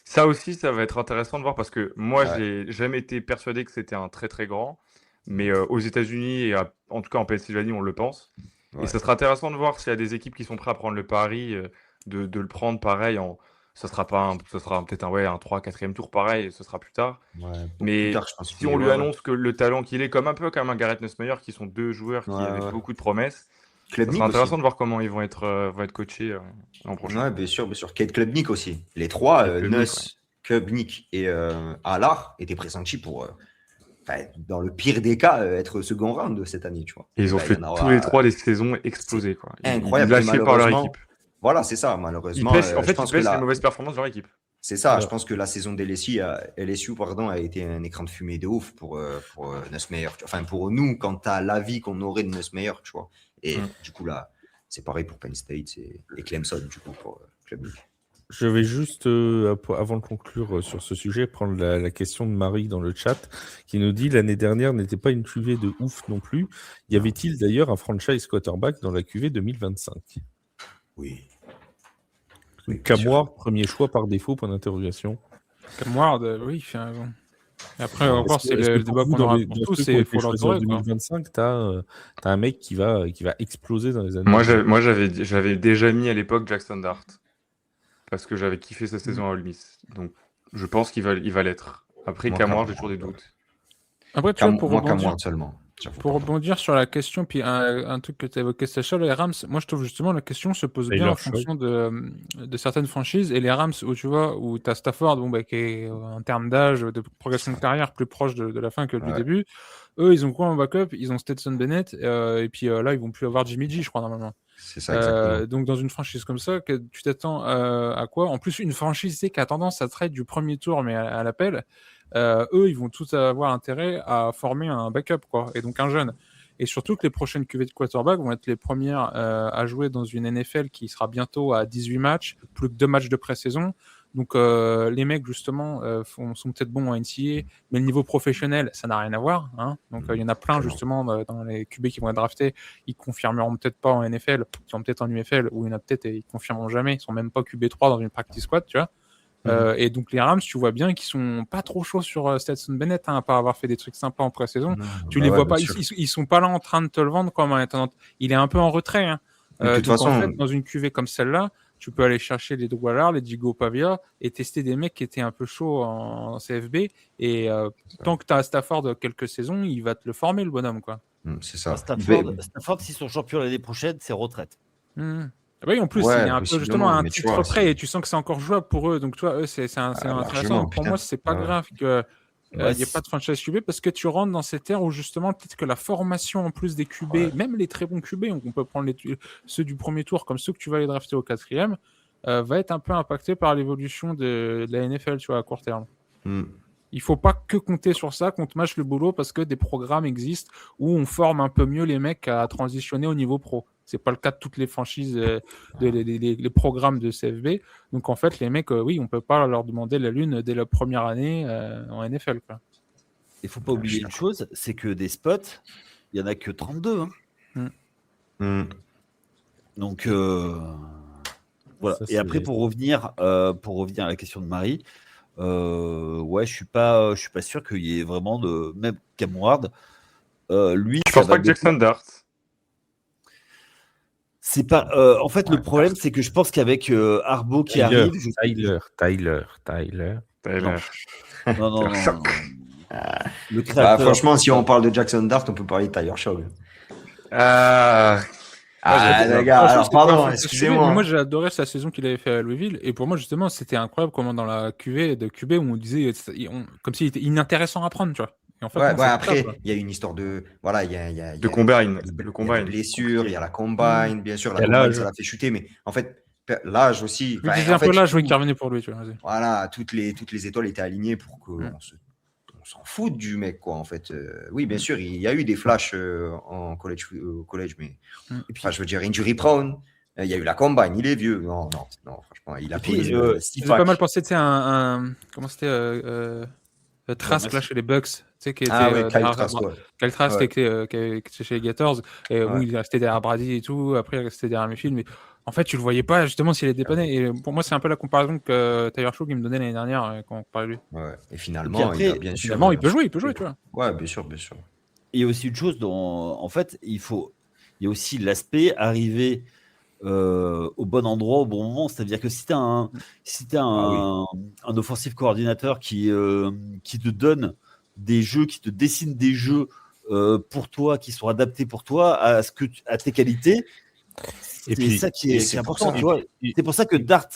Ça aussi, ça va être intéressant de voir, parce que moi, j'ai jamais été persuadé que c'était un très très grand, mais aux États-Unis et en tout cas en Pennsylvanie, on le pense. Ouais. Et ça sera intéressant de voir s'il y a des équipes qui sont prêtes à prendre le pari de le prendre pareil. Ça sera peut-être un 3, 4e tour pareil, ce sera plus tard. Ouais, mais plus tard, je pense si on lui annonce que le talent qu'il est, comme un peu comme un Garrett Nussmeier, qui sont 2 joueurs qui avaient beaucoup de promesses, ça sera intéressant de voir comment ils vont être coachés l'an prochain. Ouais, bien sûr. Kate Klubnik aussi. Les 3, Nuss, Klubnik et Allard, étaient pressentis pour, dans le pire des cas, être second round de cette année. Tu vois. Et ils ont fait tous les 3 des saisons explosées. Quoi. Incroyable. Lâchés par leur équipe. Voilà, c'est ça, malheureusement. Ils pêchent les mauvaises performances de leur équipe. C'est ça, Alors- je pense que la saison de LSU a été un écran de fumée de ouf pour Nussmeier. Enfin, pour nous, quant à l'avis qu'on aurait de Nussmeier, tu vois. Et du coup, là, c'est pareil pour Penn State et Clemson, du coup, pour Club League. Je vais juste, avant de conclure sur ce sujet, prendre la question de Marie dans le chat, qui nous dit l'année dernière n'était pas une cuvée de ouf non plus. Y avait-il d'ailleurs un franchise quarterback dans la cuvée 2025 ? Oui. Cam Ward, premier choix par défaut, point d'interrogation. Cam Ward, oui. Après, encore, c'est Est-ce que le débat pour vous, qu'on aura dans pour ceux tous, qui ont c'est été faut choisis en l'entourer, quoi. 2025, t'as un mec qui va exploser dans les années. Moi, j'avais déjà mis à l'époque Jackson Dart. Parce que j'avais kiffé sa saison à Ole Miss. Donc, je pense qu'il va l'être. Après, Moi, Cam Ward, Cam j'ai toujours des Ward, doutes. Après, tu vois, pour Moi, Cam rebondir, Ward seulement. J'avoue pour pas. rebondir sur la question, puis un truc que tu as évoqué, Sacha, les Rams, moi je trouve justement la question se pose bien Taylor en fonction de certaines franchises. Et les Rams, où tu vois, où tu as Stafford, qui est en termes d'âge, de progression de carrière, plus proche de la fin que du Ouais. début. Eux, ils ont quoi en backup? Ils ont Stetson Bennett, et puis là, ils vont plus avoir Jimmy G, je crois, normalement. C'est ça, exactement. Donc, dans une franchise comme ça, que tu t'attends à quoi? En plus, une franchise qui a tendance à trade du premier tour, mais à l'appel, eux, ils vont tous avoir intérêt à former un backup, quoi, et donc un jeune. Et surtout que les prochaines cuvées de quarterback vont être les premières à jouer dans une NFL qui sera bientôt à 18 matchs, plus que 2 matchs de pré-saison. Donc, les mecs, justement, sont peut-être bons en NCAA, mais le niveau professionnel, ça n'a rien à voir. Hein. Donc, il y en a plein, justement, dans les QB qui vont être draftés. Ils confirmeront peut-être pas en NFL, ils sont peut-être en UFL, ou il y en a peut-être et ils confirmeront jamais. Ils sont même pas QB3 dans une practice squad, tu vois. Et donc, les Rams, tu vois bien qu'ils sont pas trop chauds sur Stetson Bennett, hein, à part avoir fait des trucs sympas en pré-saison. Tu les vois pas, ils sont pas là en train de te le vendre comme un étonnant. Il est un peu en retrait. Hein. De toute façon, en fait, dans une cuvée comme celle-là, tu peux aller chercher les Doug Wallard, les Diego Pavia et tester des mecs qui étaient un peu chauds en CFB. Et tant que tu as Stafford quelques saisons, il va te le former, le bonhomme, quoi. C'est ça. Stafford, s'ils sont champions l'année prochaine, c'est retraite. Oui, en plus, il est un peu justement un titre vois, près et tu sens que c'est encore jouable pour eux. Donc, toi, c'est intéressant. Pour moi, c'est pas grave que il n'y a pas de franchise QB parce que tu rentres dans cette ère où justement, peut-être que la formation en plus des QB, même les très bons QB, on peut prendre ceux du premier tour comme ceux que tu vas aller drafter au 4e, va être un peu impacté par l'évolution de la NFL, tu vois, à court terme. Il faut pas que compter sur ça, qu'on te mâche le boulot parce que des programmes existent où on forme un peu mieux les mecs à transitionner au niveau pro. C'est pas le cas de toutes les franchises, les programmes de CFB. Donc en fait, les mecs, oui, on peut pas leur demander la lune dès la première année en NFL. Il faut pas oublier une chose, c'est que des spots, il y en a que 32. Hein. Donc voilà. Ça, et après, pour revenir à la question de Marie, ouais, je suis pas sûr qu'il y ait vraiment de même Cam Ward. Lui, je pense pas que Jackson Dart. C'est pas. En fait, le problème, c'est que je pense qu'avec Harbaugh qui arrive, Tyler. Non. Le créateur. Franchement, si on parle de Jackson Dart, on peut parler de Tyler Shaw. Les gars, alors pardon, excusez-moi. Mais moi, j'ai adoré sa saison qu'il avait fait à Louisville. Et pour moi, justement, c'était incroyable comment dans la QV où on disait comme s'il était inintéressant à prendre, tu vois. Et en fait, après, il y a une histoire de. Voilà, il y a de combine. Il y a des blessures, il y a la combine, bien sûr. La combine, ça l'a fait chuter, mais en fait, l'âge aussi. Il disait un peu l'âge qui revenait pour lui, tu vois. Voilà, toutes les étoiles étaient alignées pour qu'on s'en fout du mec, quoi, en fait. Oui, bien sûr, il y a eu des flashs au collège, mais je veux dire, injury prone. Il y a eu la combine, il est vieux. Non, franchement, il a pris. J'ai pas mal pensé, tu sais, comment c'était Trask là chez les Bucks, tu sais, qui était Kyle Trask qui était chez les Gators, et où il restait derrière Brady et tout. Après, il restait derrière Mayfield, mais en fait, tu le voyais pas justement s'il est dépanné. Et pour moi, c'est un peu la comparaison que Tyler Shaw qui me donnait l'année dernière quand on parlait de lui. Ouais. Et finalement, après, il peut jouer, tu vois. Ouais, bien sûr. Il y a aussi une chose dont, en fait, il y a aussi l'aspect arriver au bon endroit au bon moment. C'est-à-dire que si tu as un offensive coordinateur qui te donne des jeux, qui te dessine des jeux pour toi, qui sont adaptés pour toi, à tes qualités. Et puis, ça qui est important, tu vois. C'est pour ça que Dart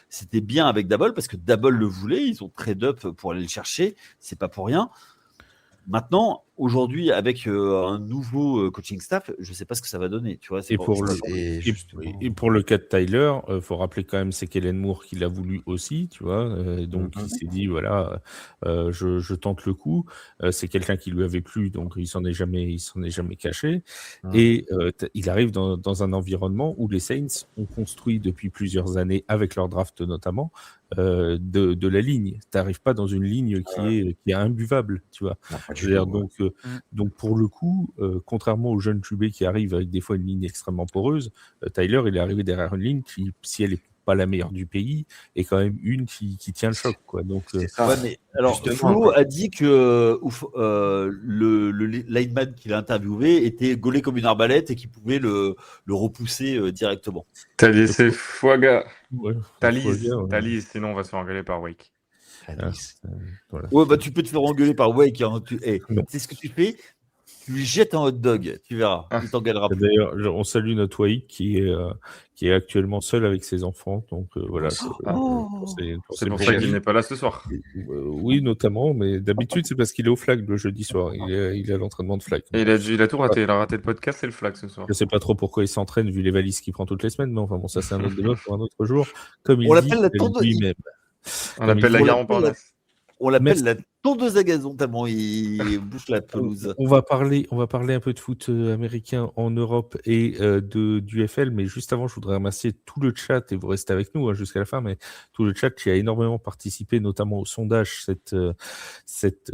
c'était bien avec Dabble, parce que Dabble le voulait, ils ont trade up pour aller le chercher, c'est pas pour rien. Maintenant, aujourd'hui, avec un nouveau coaching staff, je ne sais pas ce que ça va donner. Tu vois, Et pour le cas de Tyler, faut rappeler quand même c'est Kellen Moore qui l'a voulu aussi, tu vois. Donc il s'est dit voilà, je tente le coup. C'est quelqu'un qui lui avait plu, donc il s'en est jamais caché. Et il arrive dans un environnement où les Saints ont construit depuis plusieurs années, avec leur draft notamment, de la ligne. T'arrives pas dans une ligne qui est imbuvable, tu vois. Je veux dire, donc pour le coup, contrairement aux jeunes QB qui arrivent avec des fois une ligne extrêmement poreuse, Tyler il est arrivé derrière une ligne qui, si elle est pas la meilleure du pays, est quand même une qui tient le choc, quoi. Donc mais alors Flo a dit que le lineman qu'il a interviewé était gaulé comme une arbalète et qu'il pouvait le repousser directement. T'as laissé Fouaga. Ouais, Thalys, sinon on va se faire engueuler par Wake. Voilà. Ouais, bah tu peux te faire engueuler par Wake. Hein. C'est ce que tu fais. Tu lui jettes un hot dog, tu verras. Il t'engueulera plus. D'ailleurs, on salue notre Wake qui est actuellement seul avec ses enfants. Donc voilà. C'est pour ça qu'il n'est pas là ce soir. Oui, notamment, mais d'habitude c'est parce qu'il est au flag le jeudi soir. Il est à l'entraînement de flag. Et il a tout raté. Il a raté le podcast et le flag ce soir. Je sais pas trop pourquoi il s'entraîne vu les valises qu'il prend toutes les semaines, mais enfin bon, ça c'est un autre débat pour un autre jour. Comme On l'appelle la tondeuse. Lui-même. On l'appelle la gare en Parnasse. On l'appelle la tondeuse à gazon tellement il bouche la pelouse. On va parler un peu de foot américain en Europe et du FL, mais juste avant, je voudrais remercier tout le chat et vous restez avec nous jusqu'à la fin, mais tout le chat qui a énormément participé, notamment au sondage cette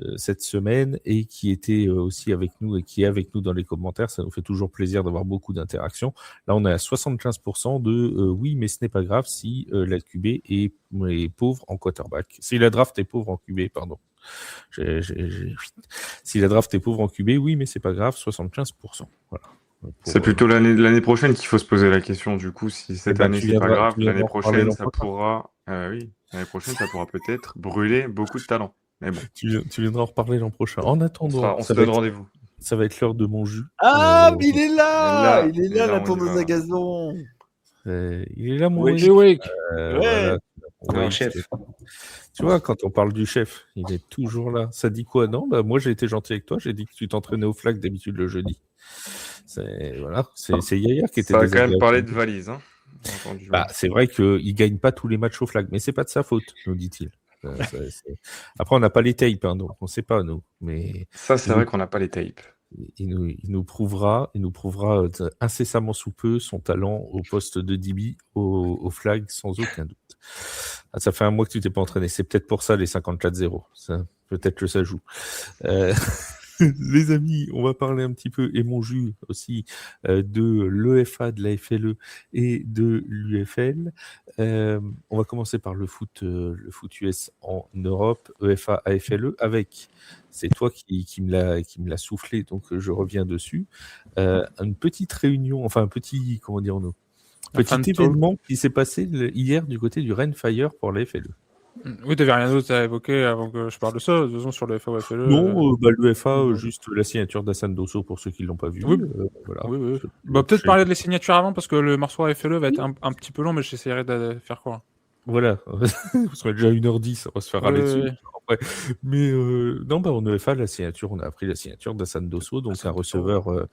semaine et qui était aussi avec nous et qui est avec nous dans les commentaires. Ça nous fait toujours plaisir d'avoir beaucoup d'interactions. Là, on est à 75% de oui, mais ce n'est pas grave si la QB est pauvre en quarterback. Si la draft est pauvre en QB, pardon. Si la draft est pauvre en QB, oui, mais c'est pas grave, 75%. Voilà. C'est plutôt l'année prochaine qu'il faut se poser la question. Du coup, si cette année c'est pas grave, l'année prochaine ça pourra. Oui, l'année prochaine ça pourra peut-être brûler beaucoup de talent. Mais bon. Tu viendras en reparler l'an prochain. En attendant, on se donne rendez-vous. Ça va être l'heure de mon jus. Ah, mais il est là, la tondeuse à gazon. Il est là, mon Wake. Ouais. Voilà. Chef. Tu vois, quand on parle du chef, il est toujours là. Ça dit quoi? Non, moi j'ai été gentil avec toi. J'ai dit que tu t'entraînais au flag d'habitude le jeudi. C'est Yaya qui était. Ça va quand même parler de valise. Hein. C'est vrai qu'il gagne pas tous les matchs au flag, mais c'est pas de sa faute, nous dit-il. Après, on n'a pas les tapes, hein, donc on sait pas nous. Mais ça, c'est vrai qu'on n'a pas les tapes. Il nous prouvera incessamment sous peu son talent au poste de DB au flag sans aucun doute. Ça fait un mois que tu t'es pas entraîné. C'est peut-être pour ça les 54-0. Peut-être que ça joue. Les amis, on va parler un petit peu, et mon jus aussi, de l'EFA, de la FLE et de l'UFL. On va commencer par le foot US en Europe, EFA, AFLE, avec, c'est toi qui me l'a soufflé, donc je reviens dessus. Une petite réunion, enfin un petit, comment dirons-nous, petit événement qui s'est passé hier du côté du Rainfire pour la FLE. Oui, tu n'avais rien d'autre à évoquer avant que je parle de ça, de toute façon, sur le FA ou FLE. Non, l'UFA, juste la signature d'Hassan Dosso pour ceux qui ne l'ont pas vu. Oui, voilà. Oui. Peut-être parler de les signatures avant, parce que le morceau FLE va être un petit peu long, mais j'essaierai de faire quoi. Voilà, on serait déjà 1h10, on va se faire aller dessus. Ouais. Mais en EFA, la signature, on a appris la signature d'Hassan Dosso, donc un receveur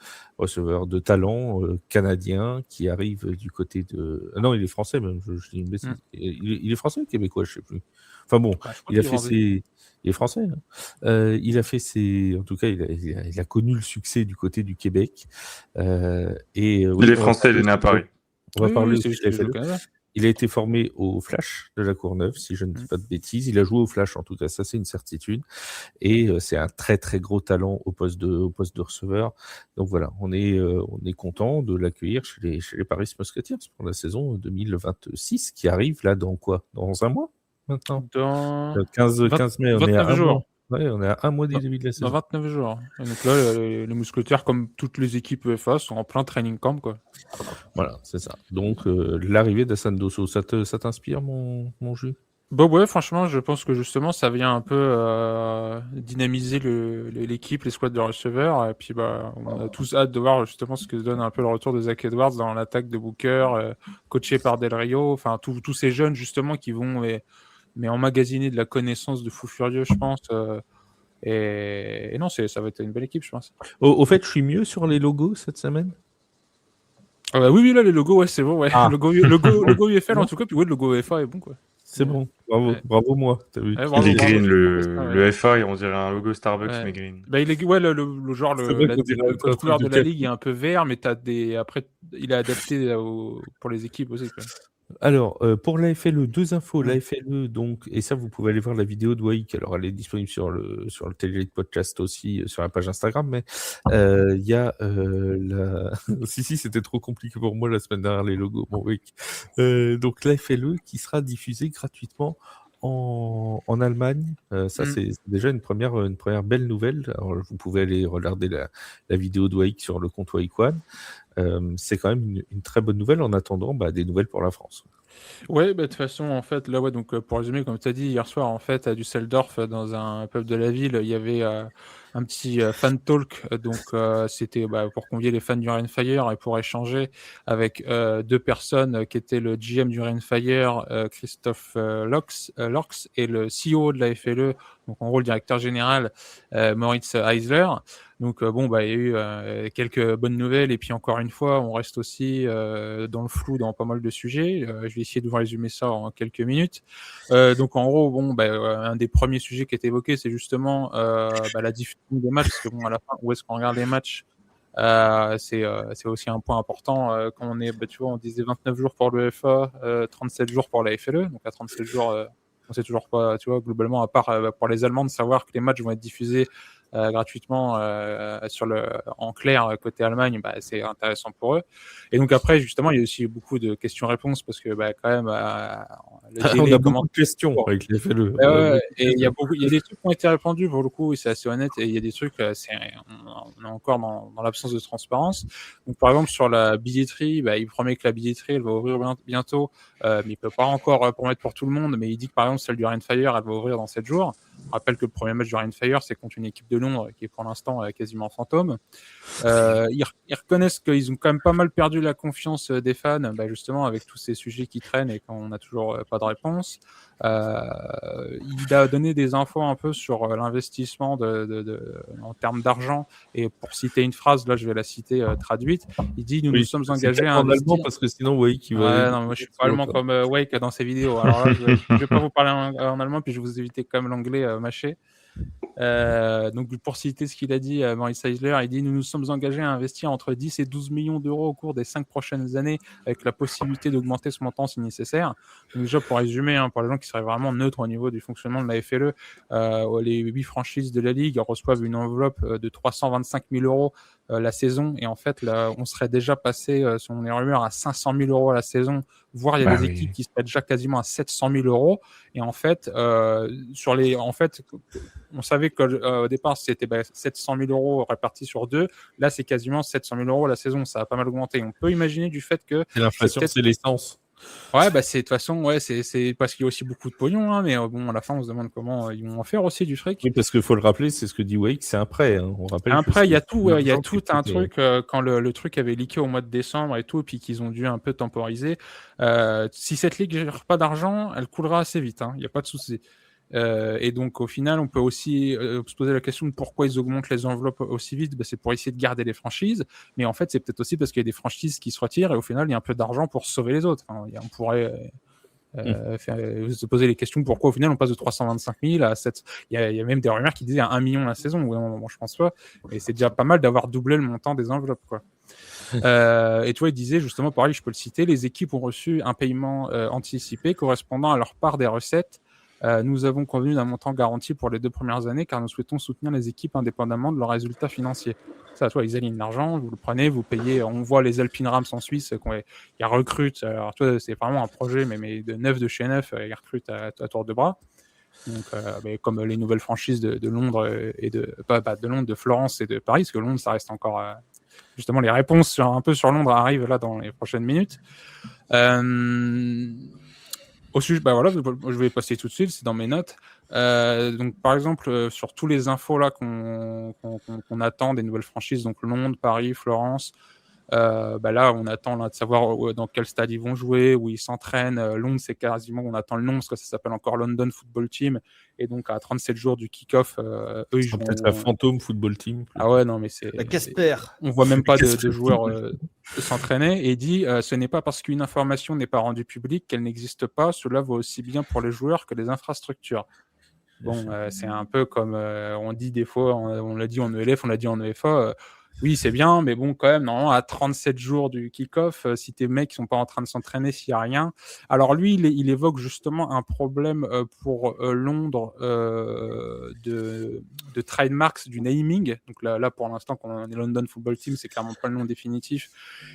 de talent canadien qui arrive du côté de. Non, il est français même, je dis une bêtise. Il est français ou québécois, je sais plus. Enfin bon, il est français. Hein. Il a fait en tout cas, il a connu le succès du côté du Québec. Il est français, il est né à Paris. On va parler aussi de la FLE. Il a été formé au Flash de la Courneuve, si je ne dis pas de bêtises. Il a joué au Flash, en tout cas, ça c'est une certitude. Et c'est un très très gros talent au poste de receveur. Donc voilà, on est content de l'accueillir chez les Paris Musketeers pour la saison 2026 qui arrive là dans quoi? Dans un mois maintenant? Dans 15 mai, on est à 29 jours. Ouais, on est à un mois du début de la saison. Dans 29 jours. Et donc là, les Mousquetaires, comme toutes les équipes UEFA, sont en plein training camp, quoi. Voilà, c'est ça. Donc, l'arrivée d'Hassan Dosso, ça t'inspire, mon jus? Bah ouais, franchement, je pense que justement, ça vient un peu dynamiser l'équipe, les squads de receveurs. Et puis, on a tous hâte de voir justement ce que donne un peu le retour de Zach Edwards dans l'attaque de Booker, coaché par Del Rio. Enfin, tous ces jeunes, justement, qui vont mais emmagasiner de la connaissance de fou furieux, je pense. Et non, ça va être une belle équipe, je pense. Au fait, je suis mieux sur les logos cette semaine. Oui, là, les logos, ouais, c'est bon. Ouais. Ah. Logo UFL, en tout cas, puis ouais, le logo UEFA est bon, quoi. C'est bon, bravo, Ouais. bravo moi. T'as vu. Ouais, bravo, Il est bravo, green, ouais. le FA, on dirait un logo Starbucks, Ouais. mais green. Bah, il est le genre C'est vrai le qu'on dirait un code truc couleur de de la café. ligue est un peu vert, mais après il est adapté pour les équipes aussi, quoi. Alors, pour la FLE, 2 infos. La Mm. FLE, donc, et ça, vous pouvez aller voir la vidéo de Wake. Alors, elle est disponible sur le Télé Podcast aussi, sur la page Instagram. Mais il y a la. Si, c'était trop compliqué pour moi la semaine dernière, les logos. Bon, Wake. Donc, la FLE qui sera diffusée gratuitement en Allemagne. Ça, c'est déjà une première belle nouvelle. Alors, vous pouvez aller regarder la vidéo de Wake sur le compte Wake One. C'est quand même une très bonne nouvelle en attendant des nouvelles pour la France. Ouais, de toute façon, en fait, là, ouais, donc pour résumer, comme tu as dit hier soir, en fait, à Düsseldorf, dans un pub de la ville, il y avait un petit fan talk. Donc, c'était pour convier les fans du Rainfire et pour échanger avec 2 personnes qui étaient le GM du Rainfire, Christophe Lorx, et le CEO de la FLE, donc en gros le directeur général, Moritz Eisler. Donc il y a eu quelques bonnes nouvelles et puis encore une fois, on reste aussi dans le flou dans pas mal de sujets. Je vais essayer de vous résumer ça en quelques minutes. Donc en gros, un des premiers sujets qui est évoqué, c'est justement la diffusion des matchs, parce que à la fin, où est-ce qu'on regarde les matchs? C'est aussi un point important quand on est, tu vois, on disait 29 jours pour l'UEFA, 37 jours pour la FLE, donc à 37 jours, on sait toujours pas, tu vois, globalement, à part pour les Allemands, de savoir que les matchs vont être diffusés gratuitement en clair côté Allemagne, c'est intéressant pour eux. Et donc après, justement, il y a aussi beaucoup de questions-réponses parce que quand même, le On délai a commence. beaucoup de questions avec les FLE. Et il y a des trucs qui ont été répondus pour le coup, et c'est assez honnête, et il y a des trucs, on est encore dans l'absence de transparence. Donc par exemple sur la billetterie, il promet que la billetterie elle va ouvrir bientôt, mais il peut pas encore promettre pour tout le monde, mais il dit que par exemple celle du Rainfire elle va ouvrir dans 7 jours. Je rappelle que le premier match du Rainfire c'est contre une équipe de Londres qui est pour l'instant quasiment fantôme. Ils reconnaissent qu'ils ont quand même pas mal perdu la confiance des fans, justement avec tous ces sujets qui traînent et qu'on n'a toujours pas de réponse. Il a donné des infos un peu sur l'investissement en termes d'argent, et pour citer une phrase, là je vais la citer traduite, il dit nous sommes engagés à en investir. allemand parce que sinon Wake il va. Non, moi je suis pas allemand comme Wake dans ses vidéos. Alors là, je vais pas vous parler en allemand, puis je vais vous éviter quand même l'anglais mâché. Donc pour citer ce qu'il a dit, Maurice Eisler, il dit nous sommes engagés à investir entre 10 et 12 millions d'euros au cours des 5 prochaines années, avec la possibilité d'augmenter ce montant si nécessaire. Donc déjà pour résumer, pour les gens qui seraient vraiment neutres au niveau du fonctionnement de la FLE, les 8 franchises de la Ligue reçoivent une enveloppe de 325 000 euros la saison, et en fait là, on serait déjà passé, selon les rumeurs, à 500 000 euros la saison, voire il y a des équipes qui seraient déjà quasiment à 700 000 euros. Et en fait, on savait qu'au départ, c'était 700 000 euros répartis sur 2. Là, c'est quasiment 700 000 euros la saison. Ça a pas mal augmenté. On peut imaginer du fait que... C'est l'inflation, c'est l'essence. Ouais, de toute façon, c'est parce qu'il y a aussi beaucoup de pognon, hein, mais à la fin, on se demande comment ils vont en faire aussi du fric. Oui, parce qu'il faut le rappeler, c'est ce que dit Wake, c'est un prêt. Hein. On rappelle. Après, il y a tout un truc quand le truc avait leaké au mois de décembre et tout, et puis qu'ils ont dû un peu temporiser. Si cette ligue gère pas d'argent, elle coulera assez vite. Il n'y a pas de souci. Et donc au final, on peut aussi se poser la question de pourquoi ils augmentent les enveloppes aussi vite. C'est pour essayer de garder les franchises, mais en fait c'est peut-être aussi parce qu'il y a des franchises qui se retirent et au final il y a un peu d'argent pour sauver les autres. On pourrait se poser les questions pourquoi au final on passe de 325 000 à 7. Il y a même des rumeurs qui disaient à 1 million la saison. Bon, je pense pas, mais c'est déjà pas mal d'avoir doublé le montant des enveloppes, quoi. Et tu vois, il disait justement, pareil, je peux le citer, les équipes ont reçu un paiement anticipé correspondant à leur part des recettes. Nous avons convenu d'un montant garanti pour les 2 premières années car nous souhaitons soutenir les équipes indépendamment de leurs résultats financiers. Ça, toi, ils alignent l'argent, vous le prenez, vous payez. On voit les Alpine Rams en Suisse, ils recrutent. Alors, toi, c'est vraiment un projet, mais de neuf de chez neuf, ils recrutent à tour de bras. Donc, comme les nouvelles franchises de Londres et de Londres, de Florence et de Paris, parce que Londres, ça reste encore. Justement, les réponses un peu sur Londres arrivent là dans les prochaines minutes. Au sujet, je vais passer tout de suite, c'est dans mes notes. Donc, par exemple, sur tous les infos là qu'on attend des nouvelles franchises, donc Londres, Paris, Florence, Là, on attend là, de savoir dans quel stade ils vont jouer, où ils s'entraînent. Londres, c'est quasiment, on attend le nom parce que ça s'appelle encore London Football Team. Et donc, à 37 jours du kick-off, eux, ils jouent. Peut-être la Phantom Football Team. Ah ouais, non, mais c'est. La Casper. On voit même pas de joueurs s'entraîner. Et dit ce n'est pas parce qu'une information n'est pas rendue publique qu'elle n'existe pas. Cela vaut aussi bien pour les joueurs que les infrastructures. Bon, c'est un peu comme on dit des fois, on l'a dit en ELF, on l'a dit en EFA. Oui, c'est bien, mais bon, quand même, normalement, à 37 jours du kick-off, si tes mecs sont pas en train de s'entraîner, s'il n'y a rien. Alors lui, il évoque justement un problème pour Londres de trademarks, du naming. Donc là, pour l'instant, quand on est London Football Team, c'est clairement pas le nom définitif.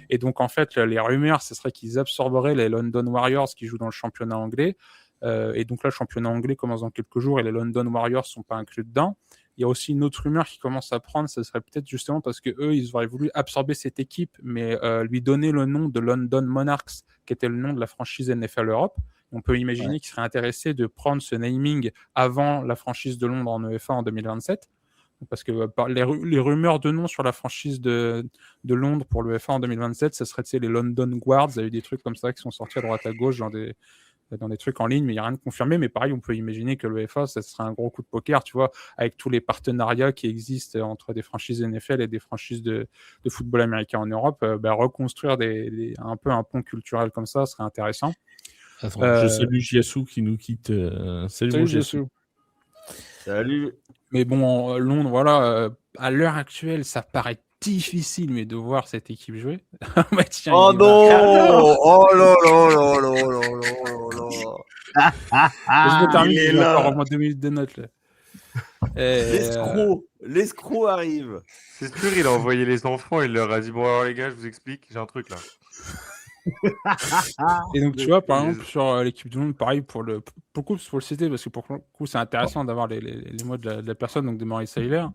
Et donc, en fait, les rumeurs, ce serait qu'ils absorberaient les London Warriors qui jouent dans le championnat anglais. Et donc là, le championnat anglais commence dans quelques jours et les London Warriors sont pas inclus dedans. Il y a aussi une autre rumeur qui commence à prendre, ce serait peut-être justement parce que eux, ils auraient voulu absorber cette équipe, mais lui donner le nom de London Monarchs, qui était le nom de la franchise NFL Europe. On peut imaginer qu'ils seraient intéressés de prendre ce naming avant la franchise de Londres en UEFA en 2027. Parce que les rumeurs de nom sur la franchise de Londres pour l'UEFA en 2027, ce serait les London Guards. Il y a eu des trucs comme ça qui sont sortis à droite à gauche dans des trucs en ligne, mais il n'y a rien de confirmé. Mais pareil, on peut imaginer que l'UEFA, ça serait un gros coup de poker, tu vois, avec tous les partenariats qui existent entre des franchises NFL et des franchises de football américain en Europe. Reconstruire un peu un pont culturel comme ça serait intéressant. Attends, je salue Giassou qui nous quitte. Salut Giassou. Salut. Mais bon, Londres, voilà, à l'heure actuelle, ça paraît difficile, mais de voir cette équipe jouer. Tiens, oh non! Oh là là là là là là là! Je me termine, il a encore au moins 2 minutes de notes. L'escroc arrive. C'est sûr, il a envoyé les enfants, il leur a dit bon alors les gars, je vous explique, j'ai un truc là. Et donc tu vois, par exemple, sur l'équipe du monde, pareil pour le citer, parce que pour le coup c'est intéressant d'avoir les mots de la personne, donc de Maurice Seiler.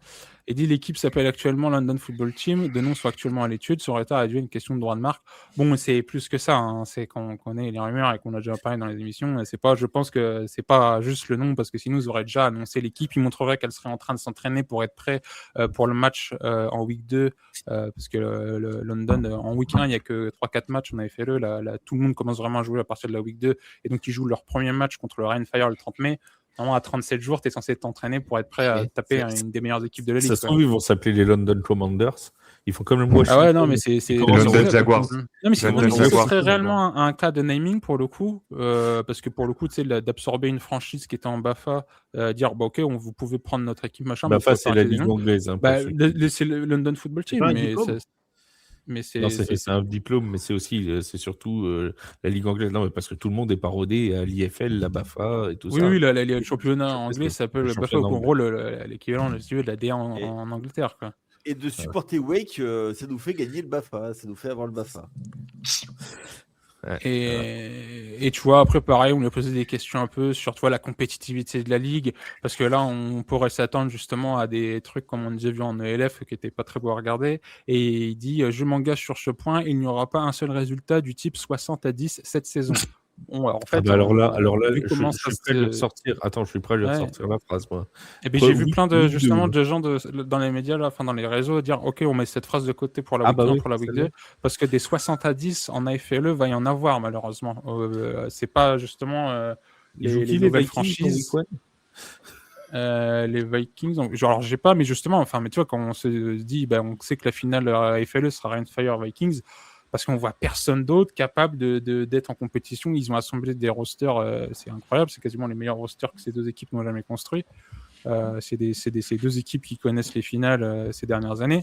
Et dit l'équipe s'appelle actuellement London Football Team, de noms sont actuellement à l'étude, ça aurait été réduit à une question de droit de marque. Bon, c'est plus que ça, hein. C'est qu'on connaît les rumeurs et qu'on a déjà parlé dans les émissions. C'est pas, je pense que c'est pas juste le nom, parce que sinon ils auraient déjà annoncé l'équipe, ils montreraient qu'elle serait en train de s'entraîner pour être prêt pour le match en week 2, parce que le London en week 1 il n'y a que 3-4 matchs, on avait fait tout le monde commence vraiment à jouer à partir de la week 2, et donc ils jouent leur premier match contre le Rhein-Fire le 30 mai. Normalement, à 37 jours, tu es censé t'entraîner pour être prêt à taper une des meilleures équipes de la ligue. Ça se trouve, ils vont s'appeler les London Commanders. Ils font comme le mois. Ah ouais, non, mais c'est London Jaguars. Non, mais ce serait réellement un cas de naming pour le coup, parce que pour le coup, tu sais, d'absorber une franchise qui était en BAFA, dire, ok, vous pouvez prendre notre équipe, machin. BAFA, c'est la ligue anglaise. C'est le London Football Team, mais c'est un diplôme, mais c'est surtout la Ligue anglaise. Non, mais parce que tout le monde est parodé à l'IFL, la BAFA et tout ça. Oui, le championnat anglais s'appelle le BAFA, en gros, l'équivalent de la D en Angleterre, quoi. Et de supporter Wake, ça nous fait gagner le BAFA, ça nous fait avoir le BAFA. Et tu vois, après, pareil, on lui a posé des questions un peu sur la compétitivité de la ligue, parce que là, on pourrait s'attendre justement à des trucs comme on a déjà vu en ELF qui n'étaient pas très beaux à regarder. Et il dit, je m'engage sur ce point, il n'y aura pas un seul résultat du type 60-10 cette saison. Bon, alors, en fait, alors là, je suis prêt à le sortir. Attends, je suis prêt à le sortir la phrase, moi. Et puis j'ai vu plein de justement de gens dans les médias, là, enfin dans les réseaux, dire ok, on met cette phrase de côté pour la week 1, pour la week 2, parce que des 60-10 en AFLE va y en avoir malheureusement. C'est pas justement les nouvelles franchises. Les Vikings, alors j'ai pas, mais justement, enfin, mais tu vois, quand on se dit, on sait que la finale AFLE sera Rhein-Fire Vikings. Parce qu'on voit personne d'autre capable d'être en compétition. Ils ont assemblé des rosters, c'est incroyable, c'est quasiment les meilleurs rosters que ces deux équipes n'ont jamais construits. C'est ces deux équipes qui connaissent les finales ces dernières années.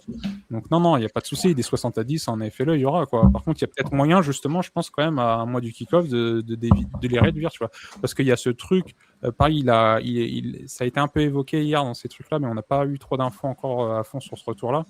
Donc non, il n'y a pas de souci. Des 60-10 en AFLE, il y aura, quoi. Par contre, il y a peut-être moyen, justement, je pense quand même à un mois du kick-off de les réduire, tu vois. Parce qu'il y a ce truc, pareil, ça a été un peu évoqué hier dans ces trucs-là, mais on n'a pas eu trop d'infos encore à fond sur ce retour-là.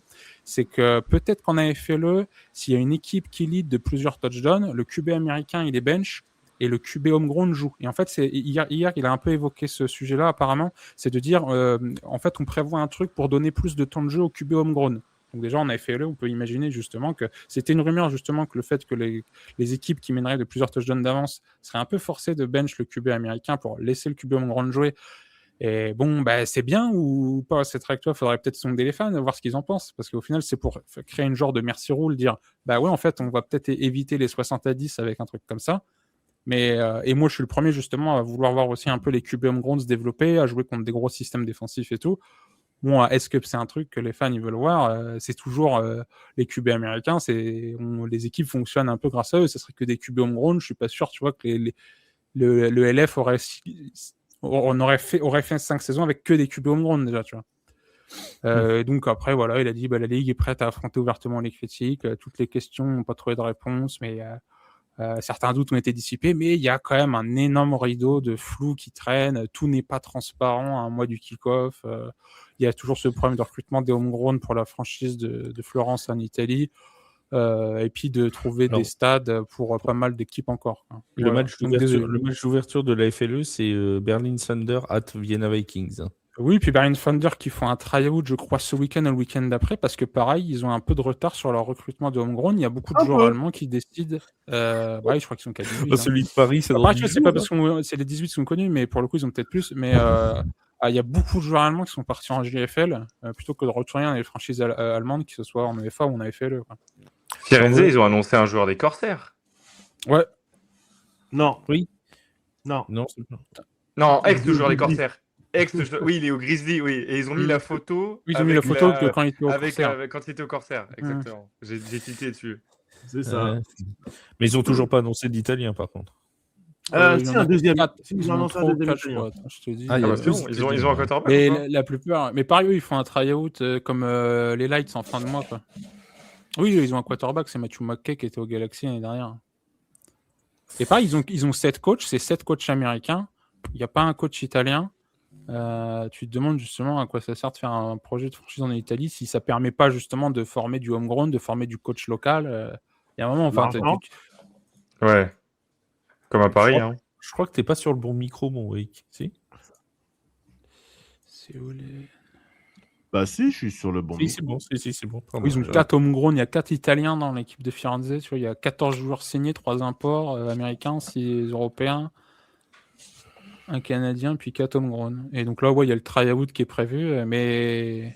C'est que peut-être qu'en AFLE, s'il y a une équipe qui lead de plusieurs touchdowns, le QB américain, il est bench, et le QB homegrown joue. Et en fait, hier, il a un peu évoqué ce sujet-là, apparemment, c'est de dire, en fait, on prévoit un truc pour donner plus de temps de jeu au QB homegrown. Donc déjà, en AFLE, on peut imaginer justement que c'était une rumeur, justement, que le fait que les équipes qui mèneraient de plusieurs touchdowns d'avance seraient un peu forcées de bench le QB américain pour laisser le QB homegrown jouer. Et bon, c'est bien ou pas cette règle, il faudrait peut-être sonder les fans, voir ce qu'ils en pensent, parce qu'au final, c'est pour créer une genre de merci rule, dire ouais, en fait, on va peut-être éviter les 60-10 avec un truc comme ça. Mais et moi, je suis le premier justement à vouloir voir aussi un peu les QB homegrown se développer, à jouer contre des gros systèmes défensifs et tout. Bon, est-ce que c'est un truc que les fans ils veulent voir? C'est toujours les QB américains, les équipes fonctionnent un peu grâce à eux. Ce serait que des QB homegrown. Je suis pas sûr, tu vois, que le LF aurait fait 5 saisons avec que des QB homegrown déjà, tu vois. Donc après, voilà, il a dit la Ligue est prête à affronter ouvertement les critiques. Toutes les questions n'ont pas trouvé de réponse, mais certains doutes ont été dissipés. Mais il y a quand même un énorme rideau de flou qui traîne. Tout n'est pas transparent à un mois du kick-off. Il y a toujours ce problème de recrutement des homegrown pour la franchise de Florence en Italie. Et puis de trouver des stades pour pas mal d'équipes encore. Le match d'ouverture de la FLE, c'est Berlin Thunder at Vienna Vikings. Oui, puis Berlin Thunder qui font un try-out, je crois, ce week-end ou le week-end d'après, parce que pareil, ils ont un peu de retard sur leur recrutement de homegrown. Il y a beaucoup de joueurs allemands qui décident. Je crois qu'ils sont 4-18. Celui de Paris, c'est dans c'est pas parce que c'est les 18 qui sont connus, mais pour le coup, ils ont peut-être plus. Mais il y a beaucoup de joueurs allemands qui sont partis en JFL plutôt que de retourner dans les franchises allemandes, que ce soit en EFA ou en AFLE. Firenze, ils ont annoncé un joueur des Corsaires. Ouais. Non. Oui. Non. Non, ex-joueur des Corsaires. Oui, il est au Grizzly, oui. Et ils ont mis la photo. Oui, ils ont mis la photo quand il était au Corsaire. Quand il était au Corsaire, exactement. J'ai tilté dessus. C'est ça. Mais ils n'ont toujours pas annoncé d'Italien, par contre. Si, un deuxième. Ils ont annoncé un deuxième, je te dis. Ils ont un quarterback. Mais la plupart. Mais pareil, ils font un try-out comme les Lights en fin de mois, quoi. Oui, ils ont un quarterback, c'est Matthew McKay qui était au Galaxy l'année dernière. Et pareil, ils ont 7 coachs, c'est 7 coachs américains. Il n'y a pas un coach italien. Tu te demandes justement à quoi ça sert de faire un projet de franchise en Italie si ça permet pas justement de former du homegrown, de former du coach local. Il y a un moment, ouais. Comme à Paris. Je crois que t'es pas sur le bon micro, mon Wake. Si. C'est où les... Bah si, je suis sur le bon micro. C'est bon. C'est bon. Oui, ils ont 4 homegrown, il y a 4 Italiens dans l'équipe de Firenze. Tu vois, il y a 14 joueurs signés, 3 imports américains, 6 Européens. Un Canadien, puis 4 homegrown. Et donc là, il y a le try-out qui est prévu, mais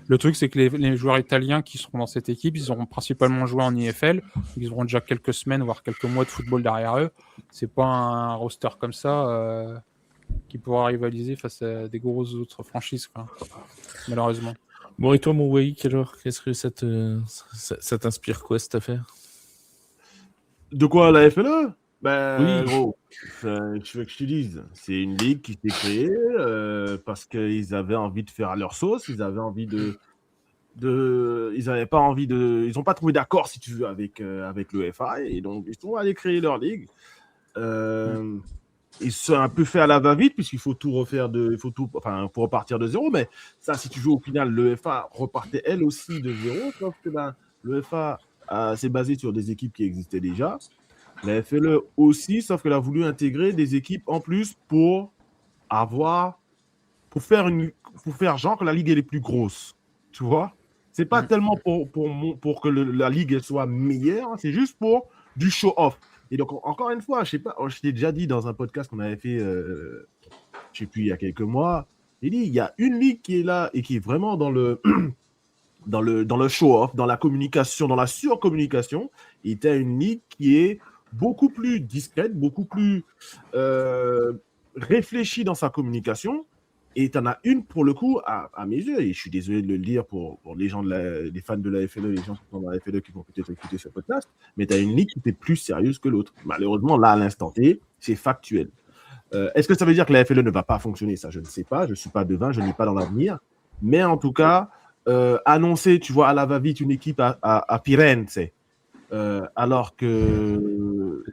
le truc, c'est que les joueurs italiens qui seront dans cette équipe, ils auront principalement joué en IFL, ils auront déjà quelques semaines, voire quelques mois de football derrière eux. C'est pas un roster comme ça qui pourra rivaliser face à des grosses autres franchises, quoi. Malheureusement. Bon, et toi, mon Wake, alors, qu'est-ce que ça t'inspire quoi, cette affaire? De quoi, la FLE? Oui. Gros, je veux que je te dise, c'est une ligue qui s'est créée parce qu'ils avaient envie de faire leur sauce, ils avaient envie ils avaient pas envie ils n'ont pas trouvé d'accord, si tu veux, avec l'UEFA, et donc ils sont allés créer leur ligue. Ils sont un peu fait à la va-vite puisqu'il faut tout refaire pour repartir de zéro, mais ça, si tu veux, au final, l'UEFA repartait elle aussi de zéro, sauf que l'UEFA s'est basé sur des équipes qui existaient déjà. La FLE aussi, sauf qu'elle a voulu intégrer des équipes en plus pour faire genre que la ligue elle est plus grosse, tu vois. C'est pas tellement pour que la ligue elle soit meilleure, c'est juste pour du show-off. Et donc encore une fois, je sais pas, je t'ai déjà dit dans un podcast qu'on avait fait, je sais plus, il y a quelques mois, il y a une ligue qui est là et qui est vraiment dans le dans le show-off, dans la communication, dans la surcommunication, et tu as une ligue qui est beaucoup plus discrète, beaucoup plus réfléchie dans sa communication, et tu en as une pour le coup, à mes yeux, et je suis désolé de le dire pour les gens les fans de la FLE, les gens qui sont dans la FLE qui vont peut-être écouter ce podcast, mais tu as une ligue qui est plus sérieuse que l'autre. Malheureusement, là, à l'instant T, c'est factuel. Est-ce que ça veut dire que la FLE ne va pas fonctionner? Ça, je ne sais pas, je ne suis pas devin, je n'ai pas dans l'avenir, mais en tout cas, annoncer, tu vois, à la va-vite une équipe à Firenze, alors que...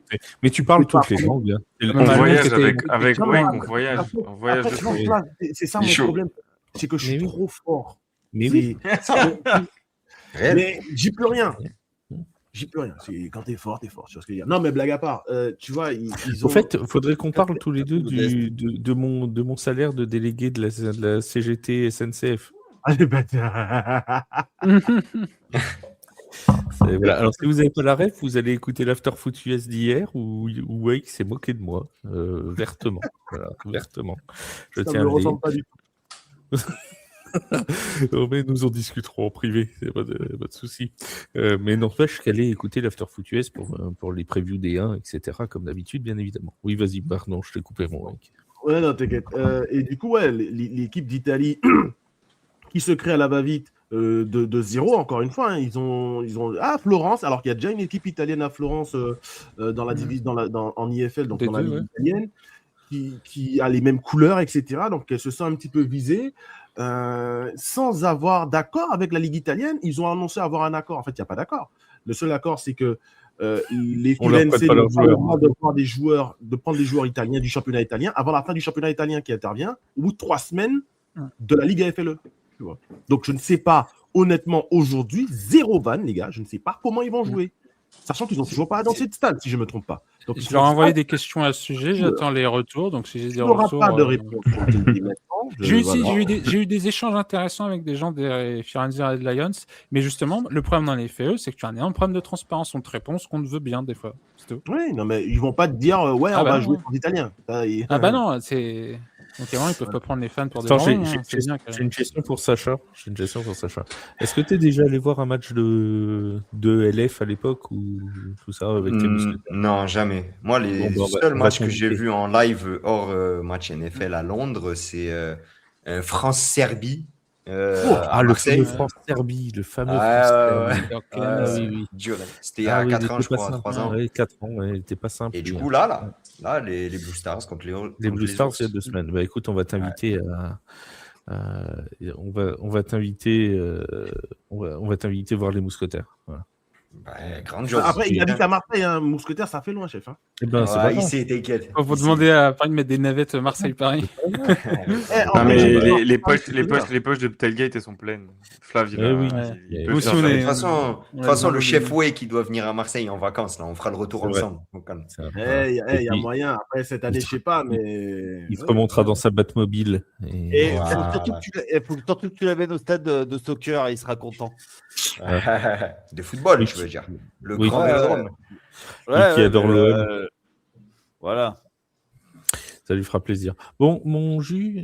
Mais tu parles toutes les langues. Hein. On voyage avec Wake, on voyage de fou. C'est ça mon problème, c'est que je suis trop fort. Mais oui. Mais j'y peux rien. Quand t'es fort, tu vois ce que je veux dire. Non, mais blague à part, tu vois, ils ont... En fait, il faudrait qu'on parle tous les deux de mon salaire de délégué de la CGT SNCF. Voilà. Alors, si vous n'avez pas la ref, vous allez écouter l'After Foot US d'hier où Wake s'est moqué de moi, vertement. Voilà, vertement. Je Ça tiens me à le dire. ressemble pas du tout. Non, mais nous en discuterons en privé, c'est pas de souci. Mais n'empêche qu'aller écouter l'After Foot US pour les previews des 1, etc., comme d'habitude, bien évidemment. Oui, vas-y, pardon, je t'ai coupé mon mec. Ouais, non, t'inquiète. Et du coup, ouais, l'équipe d'Italie qui se crée à la va-vite de zéro, encore une fois, hein, ils ont à Florence, alors qu'il y a déjà une équipe italienne à Florence dans la division, en IFL, donc Des dans la deux, ligue ouais. italienne, qui a les mêmes couleurs, etc. Donc elle se sent un petit peu visée. Sans avoir d'accord avec la ligue italienne, ils ont annoncé avoir un accord. En fait, il n'y a pas d'accord. Le seul accord, c'est que les On leur FIRENSE prête pas leurs n'ont pas le joueurs. droit de prendre des joueurs italiens du championnat italien avant la fin du championnat italien qui intervient, au bout de 3 semaines de la Ligue AFLE. Tu vois. Donc je ne sais pas, honnêtement, aujourd'hui, zéro van, les gars, je ne sais pas comment ils vont jouer. Sachant qu'ils n'ont toujours pas annoncé de stade, si je ne me trompe pas. Donc, Je leur ai envoyé des questions à ce sujet, j'attends les retours. Donc si j'ai tu des n'auras retours. pas de réponse. J'ai eu des échanges intéressants avec des gens des Firenze Red Lions, mais justement, le problème dans les FE, c'est que tu as un énorme problème de transparence. On te répond ce qu'on te veut bien, des fois. C'est tout. Oui, non, mais ils vont pas te dire, ouais, Ah on bah va non, jouer ouais. en italien. Ah bah non, c'est. Donc vraiment, ils peuvent pas prendre les fans pour des Attends, gens. j'ai une question pour Sacha. Est-ce que tu es déjà allé voir un match de LF à l'époque ou tout ça avec les Mousquetaires? Non, jamais. Moi, les Bon, seuls on va matchs que j'ai t'inviter. vus en live hors match NFL à Londres, c'est France-Serbie à le Marseille. fameux France-Serbie, le fameux Ah, France-Serbie. Ok, Ah oui, oui. dur. C'était il y Ah a oui, 4 il ans, était je pas crois, simple. 3 ans. Ouais, 4 ans, ouais, il était pas simple. Et du lui, coup, hein. les Blue Stars contre Les Blue Stars, il y a 2 ours. semaines. Bah écoute, on va t'inviter on va t'inviter on va t'inviter voir les Mousquetaires. Voilà. Grande chose. Après, il habite à Marseille, hein. Mousquetaire, ça fait loin, chef. Hein. Eh ben, c'est pas grave. Ici, t'inquiète. Faut vous demander à Paris de mettre des navettes Marseille-Paris. En Non, mais fait, les poches de Tailgate, elles sont pleines. Flav, il Eh oui. peut Nous faire aussi, on ça. est- De toute façon, le chef Way qui doit venir à Marseille en vacances, là, on fera le retour C'est vrai. ensemble. Au calme. Il y a puis, moyen. Après, cette année, je sais pas, mais. il se remontera dans sa Batmobile. Et il Voilà. faut surtout que tu l'amènes au stade de soccer et il sera content. De football, Oui. je veux dire. Le Oui. grand vélodrome. qui adore l'OM. Voilà. Ça lui fera plaisir. Bon, mon jus,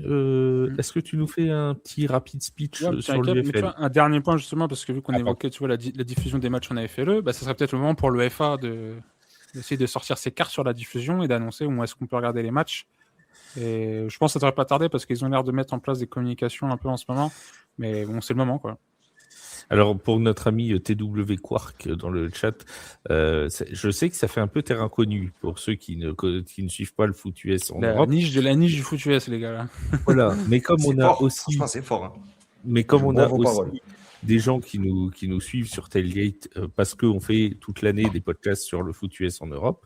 est-ce que tu nous fais un petit rapide speech Ouais, sur mais tu l'UFL? vois, un dernier point justement, parce que vu qu'on Ah, évoquait tu vois, la diffusion des matchs en AFLE, bah, ça serait peut-être le moment pour le FA d'essayer de sortir ses cartes sur la diffusion et d'annoncer où est-ce qu'on peut regarder les matchs. Et je pense que ça ne devrait pas tarder parce qu'ils ont l'air de mettre en place des communications un peu en ce moment. Mais bon, c'est le moment, quoi. Alors, pour notre ami TW Quark dans le chat, je sais que ça fait un peu terrain connu pour ceux qui ne suivent pas le foot US en La Europe. niche du foot US, les gars. Là. Voilà. Mais comme on C'est a fort. aussi, Franchement, c'est fort. Hein. mais comme on Bon a vos aussi paroles. des gens qui nous suivent sur Tailgate parce qu'on fait toute l'année des podcasts sur le foot US en Europe,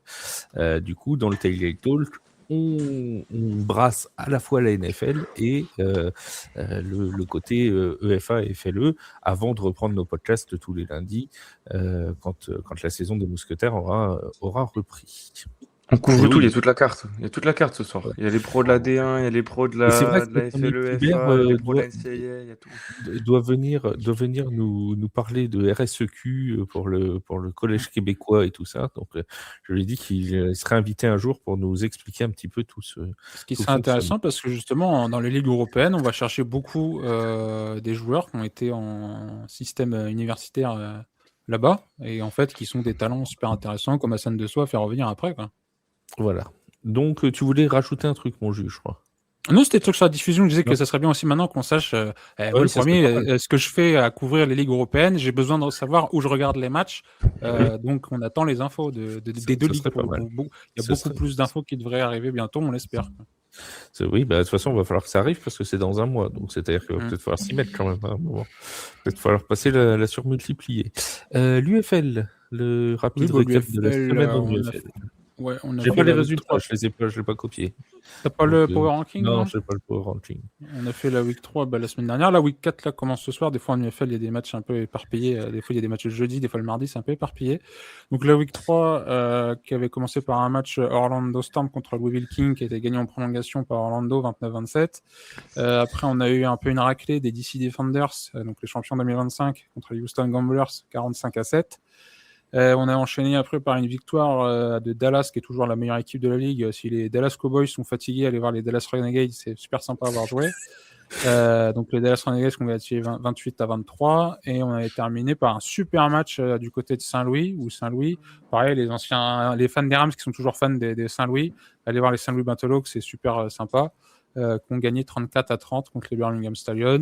du coup, dans le Tailgate Talk, on brasse à la fois la NFL et le côté EFA et FLE avant de reprendre nos podcasts tous les lundis quand la saison des Mousquetaires aura repris. On couvre Oui. tout, il y a toute la carte. Il y a toute la carte ce soir. Il y a les pros de la D1, il y a les pros de Et c'est vrai la, que de la notre ami FLE, Hubert, FA, les pros de la NCAA, il y a tout. doit venir nous parler de RSEQ pour le collège québécois et tout ça. Donc, je lui ai dit qu'il serait invité un jour pour nous expliquer un petit peu tout ce. Ce qui tout serait intéressant fonctionne. parce que justement, dans les ligues européennes, on va chercher beaucoup des joueurs qui ont été en système universitaire là-bas et en fait qui sont des talents super intéressants comme Hassan De Soie à faire revenir après, quoi. Voilà. Donc, tu voulais rajouter un truc, mon juge, je crois. Non, c'était le truc sur la diffusion. Je disais que Non. ça serait bien aussi maintenant qu'on sache. Moi, Ouais, le ça premier, serait pas mal. ce que je fais à couvrir les ligues européennes, j'ai besoin de savoir où je regarde les matchs. Donc, on attend les infos des deux ça ligues. serait pas mal. Il y a Ça beaucoup serait- plus d'infos qui devraient arriver bientôt, on l'espère. Oui, bah, de toute façon, il va falloir que ça arrive parce que c'est dans un mois. Donc, c'est-à-dire qu'il va peut-être falloir s'y mettre quand même à un moment. Peut-être falloir passer la surmultiplier. L'UFL, le rapide Oui, bah, récap de la l'UFL, semaine en on a UFL. Ouais, on a J'ai fait pas les la week résultats, 3. je l'ai pas copié. T'as pas Donc, le power ranking, non, non? j'ai pas le power ranking. On a fait la week 3 la semaine dernière. La week 4 là, commence ce soir. Des fois en UFL, il y a des matchs un peu éparpillés. Des fois, il y a des matchs le jeudi, des fois le mardi, c'est un peu éparpillé. Donc la week 3, qui avait commencé par un match Orlando Storm contre Louisville King, qui a été gagné en prolongation par Orlando 29-27. Après, on a eu un peu une raclée des DC Defenders, donc les champions 2025, contre les Houston Gamblers 45-7. On a enchaîné après par une victoire de Dallas, qui est toujours la meilleure équipe de la ligue. Si les Dallas Cowboys sont fatigués, allez voir les Dallas Renegades, c'est super sympa à avoir joué. Donc les Dallas Renegades qui ont gagné 28-23, et on avait terminé par un super match du côté de Saint-Louis, où Saint-Louis, pareil, les fans des Rams qui sont toujours fans des Saint-Louis, allez voir les Saint-Louis Buffaloes, c'est super sympa. Qui ont gagné 34-30 contre les Birmingham Stallions.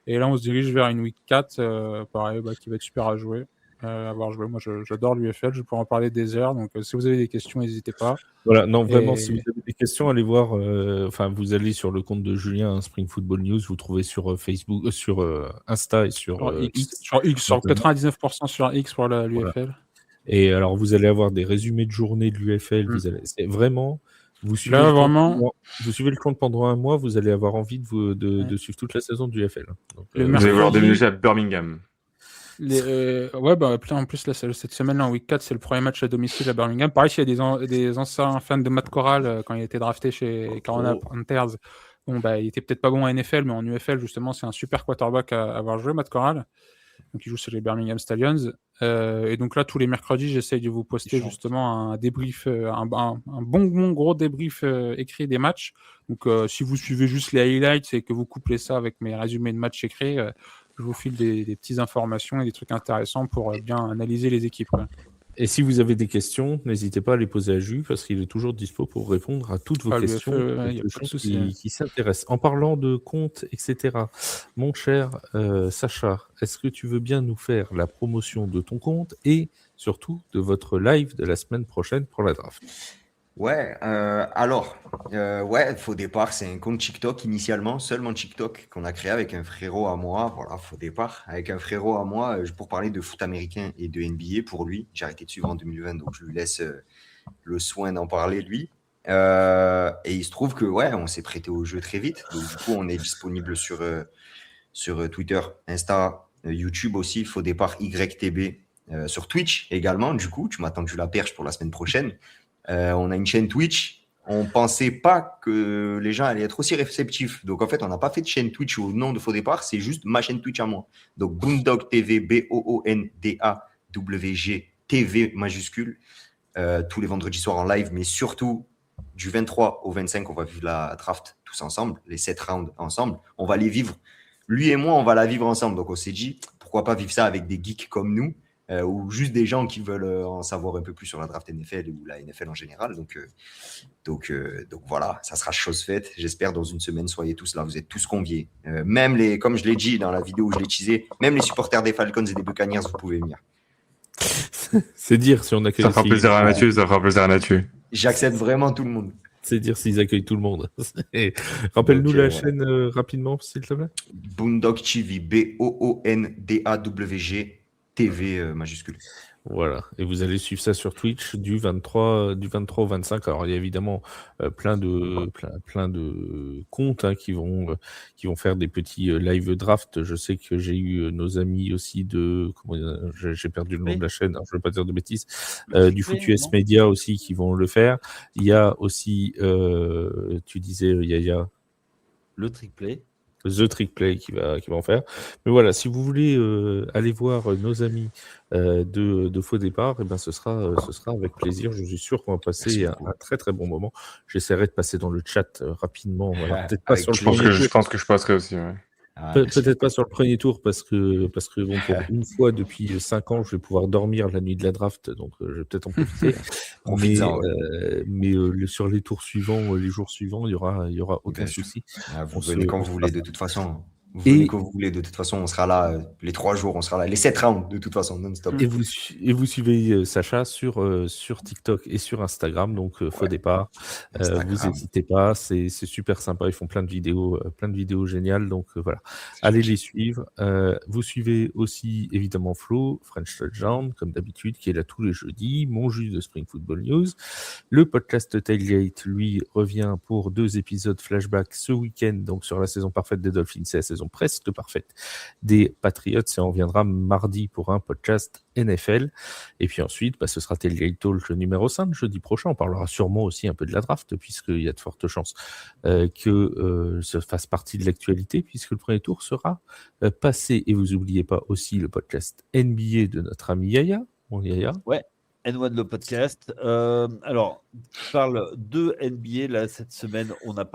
Et là, on se dirige vers une week 4, pareil, qui va être super à jouer. Avoir joué. Moi, j'adore l'UFL, je pourrais en parler des heures. Donc, si vous avez des questions, n'hésitez pas. Voilà, non, vraiment, Et- si vous avez des questions, allez voir. Vous allez sur le compte de Julien, Spring Football News, vous trouvez sur Facebook, sur Insta et sur X. Sur 99% sur X pour l'UFL. Et alors, vous allez avoir des résumés de journée de l'UFL. C'est vraiment. Vous suivez, Là, le compte vraiment- pendant- vous suivez le compte pendant un mois, vous allez avoir envie de suivre toute la saison du UFL. Donc, Le Vous allez voir mercredi- déménager à Birmingham. En plus, cette semaine-là, en week 4, c'est le premier match à domicile à Birmingham. Pareil, s'il y a des anciens fans de Matt Corral, quand il a été drafté chez Carolina Panthers, il était peut-être pas bon en NFL, mais en UFL, justement, c'est un super quarterback à avoir joué, Matt Corral. Donc, il joue chez les Birmingham Stallions. Et donc là, tous les mercredis, j'essaye de vous poster justement un débrief, un bon gros débrief écrit des matchs. Donc, si vous suivez juste les highlights et que vous couplez ça avec mes résumés de matchs écrits, je vous file des petites informations et des trucs intéressants pour bien analyser les équipes. Et si vous avez des questions, n'hésitez pas à les poser à Jus, parce qu'il est toujours dispo pour répondre à toutes vos questions il y a pas de souci. qui s'intéressent. En parlant de comptes, etc., mon cher Sacha, est-ce que tu veux bien nous faire la promotion de ton compte et surtout de votre live de la semaine prochaine pour la draft? Ouais, Faux Départ, c'est un compte TikTok initialement, seulement TikTok, qu'on a créé avec un frérot à moi. Voilà, Faux Départ, avec un frérot à moi pour parler de foot américain et de NBA pour lui. J'ai arrêté de suivre en 2020, donc je lui laisse le soin d'en parler lui. Et il se trouve que on s'est prêté au jeu très vite. Donc du coup, on est disponible sur Twitter, Insta, YouTube aussi, Faux Départ YTB, sur Twitch également. Du coup, tu m'as tendu la perche pour la semaine prochaine. On a une chaîne Twitch. On pensait pas que les gens allaient être aussi réceptifs. Donc, en fait, on n'a pas fait de chaîne Twitch au nom de Faux Départ. C'est juste ma chaîne Twitch à moi. Donc, Boondock TV, BOONDAWG TV majuscule. Tous les vendredis soirs en live, mais surtout du 23 au 25, on va vivre la draft tous ensemble, les 7 rounds ensemble. On va les vivre. Lui et moi, on va la vivre ensemble. Donc, on s'est dit, pourquoi pas vivre ça avec des geeks comme nous, ou juste des gens qui veulent en savoir un peu plus sur la draft NFL ou la NFL en général. Donc voilà, ça sera chose faite. J'espère dans une semaine, soyez tous là, vous êtes tous conviés. Même comme je l'ai dit dans la vidéo où je l'ai teasé, même les supporters des Falcons et des Buccaneers, vous pouvez venir. C'est dire si on accueille. Ça fera plaisir à Mathieu, J'accepte vraiment tout le monde. C'est dire s'ils accueillent tout le monde. Et rappelle-nous la chaîne rapidement, s'il te plaît. Boondock TV, BOONDAWG TV majuscule. Voilà, et vous allez suivre ça sur Twitch du 23 au 25. Alors il y a évidemment plein de comptes qui vont faire des petits live draft. Je sais que j'ai eu nos amis aussi j'ai perdu le nom de la chaîne, alors je ne veux pas dire de bêtises, du Foot US Media aussi qui vont le faire. Il y a aussi, tu disais Yaya, le Trick Play. The Trick Play qui va en faire. Mais voilà, si vous voulez aller voir nos amis de Faux Départ, ce sera avec plaisir. Je suis sûr qu'on va passer un très très bon moment. J'essaierai de passer dans le chat rapidement. Voilà. Peut-être pas sur le premier tour. Je pense que je passerai aussi. Ouais. Peut-être pas sur le premier tour parce que bon, pour une fois depuis 5 ans, je vais pouvoir dormir la nuit de la draft, donc je vais peut-être en profiter. mais sur les tours suivants, les jours suivants, il y aura aucun souci. Vous venez quand vous voulez, de toute façon. Vous venez quand vous voulez. De toute façon, on sera là les 3 jours, on sera là les 7 rounds de toute façon, non-stop. Et vous suivez Sacha sur TikTok et sur Instagram, donc Faux Départ. Vous n'hésitez pas, c'est super sympa. Ils font plein de vidéos géniales. Donc voilà, allez les suivre. Vous suivez aussi évidemment Flo, French Touchdown, comme d'habitude, qui est là tous les jeudis. Mon jus de Spring Football News. Le podcast Tailgate, lui, revient pour 2 épisodes flashback ce week-end, donc sur la saison parfaite des Dolphins et la saison presque parfaite des Patriots. Et on reviendra mardi pour un podcast NFL. Et puis ensuite, ce sera Tailgate Talk numéro 5 jeudi prochain. On parlera sûrement aussi un peu de la draft, puisqu'il y a de fortes chances que ça fasse partie de l'actualité, puisque le premier tour sera passé. Et vous n'oubliez pas aussi le podcast NBA de notre ami Yaya. Bon, Yaya. Ouais. N1 le podcast. Alors, je parle de NBA. Là, cette semaine, on a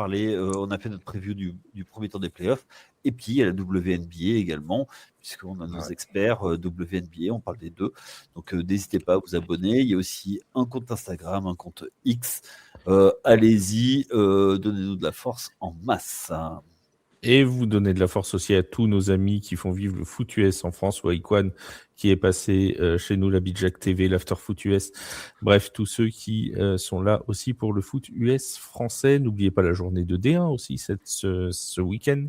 fait notre preview du premier tour des playoffs. Et puis, il y a la WNBA également, puisqu'on a nos experts WNBA, on parle des deux. Donc, n'hésitez pas à vous abonner. Il y a aussi un compte Instagram, un compte X. Allez-y, donnez-nous de la force en masse. Et vous donnez de la force aussi à tous nos amis qui font vivre le foot US en France, ou Iquan qui est passé chez nous, la Big Jack TV, l'After Foot US. Bref, tous ceux qui sont là aussi pour le foot US français. N'oubliez pas la journée de D1 aussi ce week-end.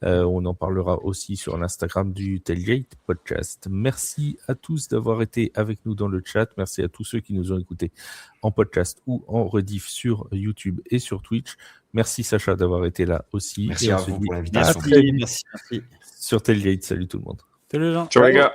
On en parlera aussi sur l'Instagram du Tailgate Podcast. Merci à tous d'avoir été avec nous dans le chat. Merci à tous ceux qui nous ont écoutés en podcast ou en rediff sur YouTube et sur Twitch. Merci Sacha d'avoir été là aussi. Merci à vous pour l'invitation. Merci. Sur Tailgate, salut tout le monde. Salut les gens. Ciao les gars.